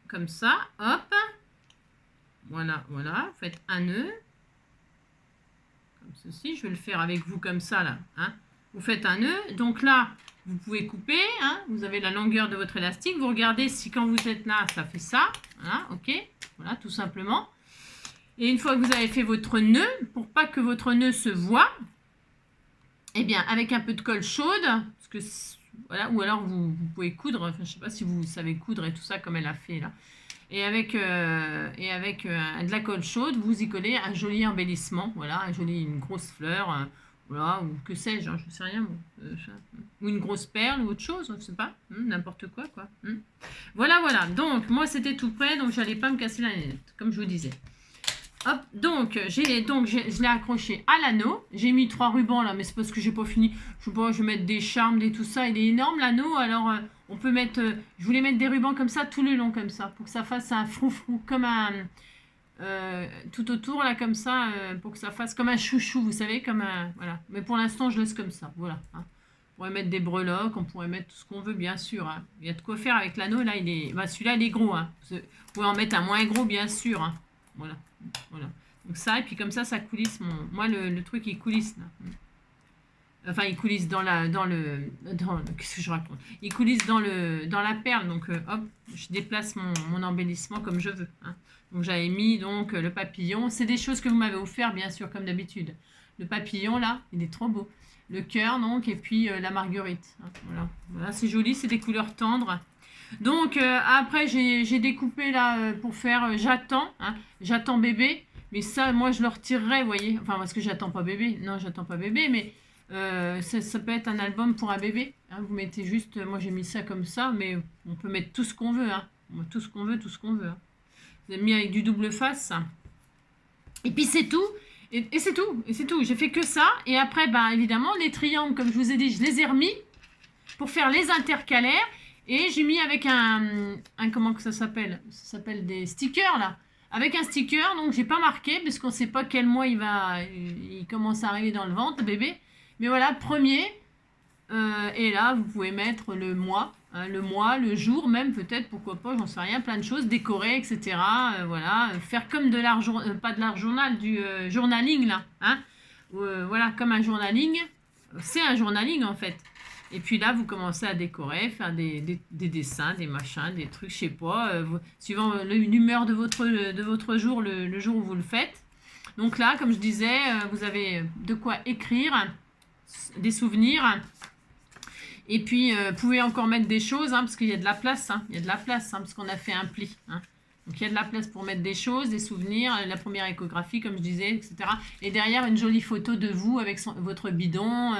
comme ça, hop. Voilà, voilà, vous faites un nœud. Comme ceci, je vais le faire avec vous comme ça, là. Hein. Vous faites un nœud, donc là, vous pouvez couper, hein, vous avez la longueur de votre élastique, vous regardez si quand vous êtes là, ça fait ça, voilà, ok, voilà, tout simplement. Et une fois que vous avez fait votre nœud, pour pas que votre nœud se voie, eh bien, avec un peu de colle chaude, parce que, voilà, ou alors vous pouvez coudre, enfin, je sais pas si vous savez coudre et tout ça, comme elle a fait là, et avec de la colle chaude, vous y collez un joli embellissement, voilà, une grosse fleur, Voilà, ou que sais-je, hein, je sais rien. Ou une grosse perle ou autre chose, je sais pas. N'importe quoi, quoi. Voilà, voilà. Donc, moi, c'était tout prêt, donc j'allais pas me casser la nénette, comme je vous disais. Hop, donc, je l'ai accroché à l'anneau. J'ai mis 3 rubans là, mais c'est parce que j'ai pas fini. Je sais pas, je vais mettre des charmes, des tout ça. Il est énorme l'anneau, alors on peut mettre. Je voulais mettre des rubans comme ça tout le long, comme ça, pour que ça fasse un froufrou, comme un. Tout autour là, comme ça, pour que ça fasse comme un chouchou, vous savez, comme un. Voilà. Mais pour l'instant, je laisse comme ça. Voilà. Hein. On pourrait mettre des breloques, on pourrait mettre tout ce qu'on veut, bien sûr. Hein. Il y a de quoi faire avec l'anneau, là, il est. Bah, celui-là, il est gros. Hein. Vous pouvez en mettre un moins gros, bien sûr. Hein. Voilà. Voilà. Donc ça, et puis comme ça coulisse mon... Moi, le truc, il coulisse, là. Enfin, il coulisse qu'est-ce que je raconte? Il coulisse dans la perle, donc hop, je déplace mon embellissement comme je veux. Hein. Donc j'avais mis donc le papillon. C'est des choses que vous m'avez offert, bien sûr, comme d'habitude. Le papillon, là, il est trop beau. Le cœur, donc, et puis la marguerite. Hein. Voilà, voilà c'est joli, c'est des couleurs tendres. Donc après j'ai découpé là pour faire j'attends, hein, j'attends bébé, mais ça moi je le retirerai, vous voyez, enfin parce que j'attends pas bébé, non j'attends pas bébé, mais ça peut être un album pour un bébé, hein, vous mettez juste, moi j'ai mis ça comme ça, mais on peut mettre tout ce qu'on veut, hein, tout ce qu'on veut, tout ce qu'on veut. Hein. Vous avez mis avec du double face, et puis c'est tout. Et c'est tout, et c'est tout. J'ai fait que ça, et après, ben évidemment, les triangles, comme je vous ai dit, je les ai remis pour faire les intercalaires. Et j'ai mis avec comment que ça s'appelle? Ça s'appelle des stickers là. Avec un sticker, donc j'ai pas marqué parce qu'on sait pas quel mois il commence à arriver dans le ventre, bébé. Mais voilà, premier. Et là, vous pouvez mettre le mois, hein, le jour même peut-être, pourquoi pas, j'en sais rien, plein de choses, décorer, etc. Voilà, faire comme de l'art, pas de l'art journal, du journaling là. Hein. Voilà, comme un journaling. C'est un journaling en fait. Et puis là, vous commencez à décorer, faire des dessins, des machins, des trucs, je sais pas, suivant l'humeur de votre jour, le jour où vous le faites. Donc là, comme je disais, vous avez de quoi écrire, des souvenirs. Et puis, vous pouvez encore mettre des choses, hein, parce qu'il y a de la place, hein, il y a de la place, hein, parce qu'on a fait un pli. Hein. Donc il y a de la place pour mettre des choses, des souvenirs, la première échographie, comme je disais, etc. Et derrière, une jolie photo de vous avec votre bidon.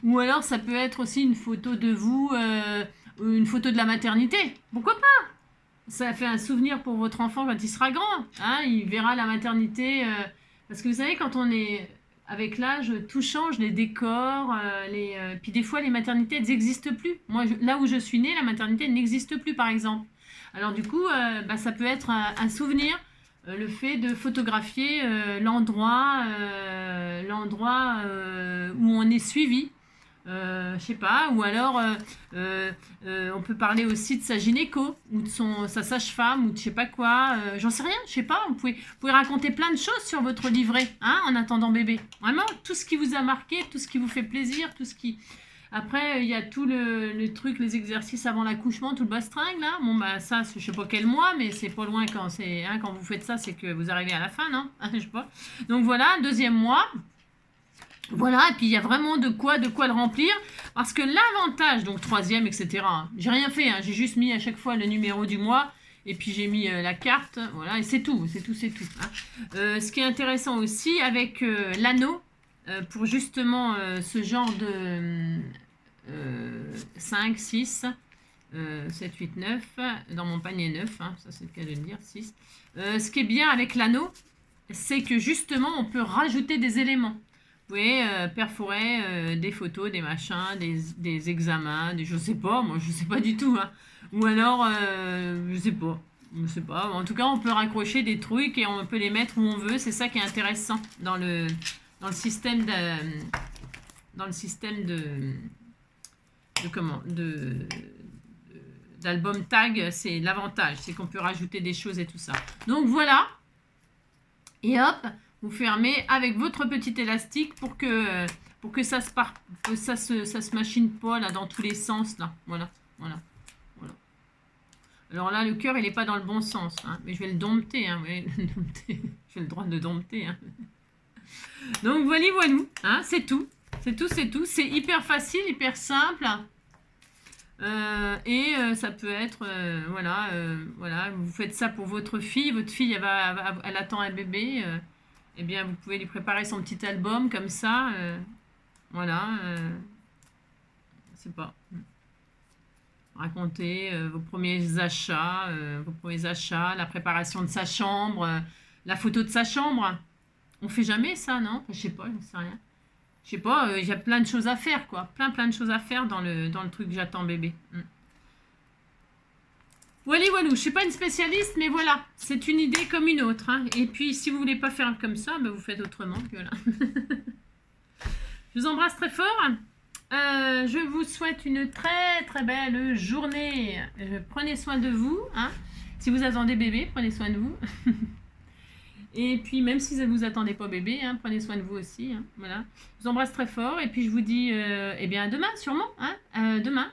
Ou alors, ça peut être aussi une photo de vous, une photo de la maternité. Pourquoi pas? Ça fait un souvenir pour votre enfant quand il sera grand. Hein, il verra la maternité. Parce que vous savez, quand on est avec l'âge, tout change, les décors, puis des fois, les maternités, elles n'existent plus. Moi, là où je suis née, la maternité n'existe plus, par exemple. Alors du coup, ça peut être un souvenir, le fait de photographier l'endroit où on est suivi. Je sais pas, ou alors on peut parler aussi de sa gynéco ou de sa sage-femme ou de je sais pas quoi, j'en sais rien, je sais pas, vous pouvez raconter plein de choses sur votre livret, hein, en attendant bébé. Vraiment, tout ce qui vous a marqué, tout ce qui vous fait plaisir, tout ce qui... Après, il y a tout le truc, les exercices avant l'accouchement, tout le bastringue, là. Bon, bah, ça, je sais pas quel mois, mais c'est pas loin quand quand vous faites ça, c'est que vous arrivez à la fin, non? Je sais pas. Donc voilà, deuxième mois. Voilà, et puis il y a vraiment de quoi le remplir. Parce que l'avantage, donc troisième, etc. J'ai rien fait, hein, j'ai juste mis à chaque fois le numéro du mois. Et puis j'ai mis la carte, voilà, et c'est tout, c'est tout, c'est tout. Hein. Ce qui est intéressant aussi, avec l'anneau, pour justement ce genre de 5, 6, 7, 8, 9, dans mon panier 9, hein, ça c'est le cas de le dire, 6. Ce qui est bien avec l'anneau, c'est que justement on peut rajouter des éléments. Vous pouvez perforer des photos, des machins, des examens, je sais pas, moi je sais pas du tout. Hein. Ou alors, je sais pas. Je sais pas. En tout cas, on peut raccrocher des trucs et on peut les mettre où on veut. C'est ça qui est intéressant dans le système d'album tag. C'est l'avantage, c'est qu'on peut rajouter des choses et tout ça. Donc voilà. Et hop, vous fermez avec votre petit élastique pour que ça se machine pas là dans tous les sens là. Voilà, voilà, voilà. Alors là, le cœur, il n'est pas dans le bon sens, hein, mais je vais le dompter, hein, j'ai le droit de le dompter. Hein. Donc voilà, voilà, hein, c'est tout. C'est tout, c'est tout. C'est hyper facile, hyper simple. Ça peut être, voilà, vous faites ça pour votre fille. Votre fille, elle attend un bébé. Eh bien, vous pouvez lui préparer son petit album comme ça. Voilà, je sais pas. Raconter vos premiers achats, la préparation de sa chambre, la photo de sa chambre. On fait jamais ça, non? Enfin, je sais pas, je sais rien. Je sais pas, il y a plein de choses à faire, quoi. Plein de choses à faire dans le truc J'attends bébé. Voilà, voilà, je suis pas une spécialiste, mais voilà, c'est une idée comme une autre, hein. Et puis, si vous voulez pas faire comme ça, ben, vous faites autrement. Voilà. Je vous embrasse très fort. Je vous souhaite une très très belle journée. Prenez soin de vous, hein. Si vous attendez bébé, prenez soin de vous. Et puis, même si vous attendez pas bébé, hein, prenez soin de vous aussi, hein. Voilà. Je vous embrasse très fort. Et puis, je vous dis, eh bien, à demain, sûrement, hein. Demain,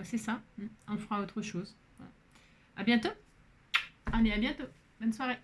c'est ça. On fera autre chose. Voilà. À bientôt. Allez, à bientôt. Bonne soirée.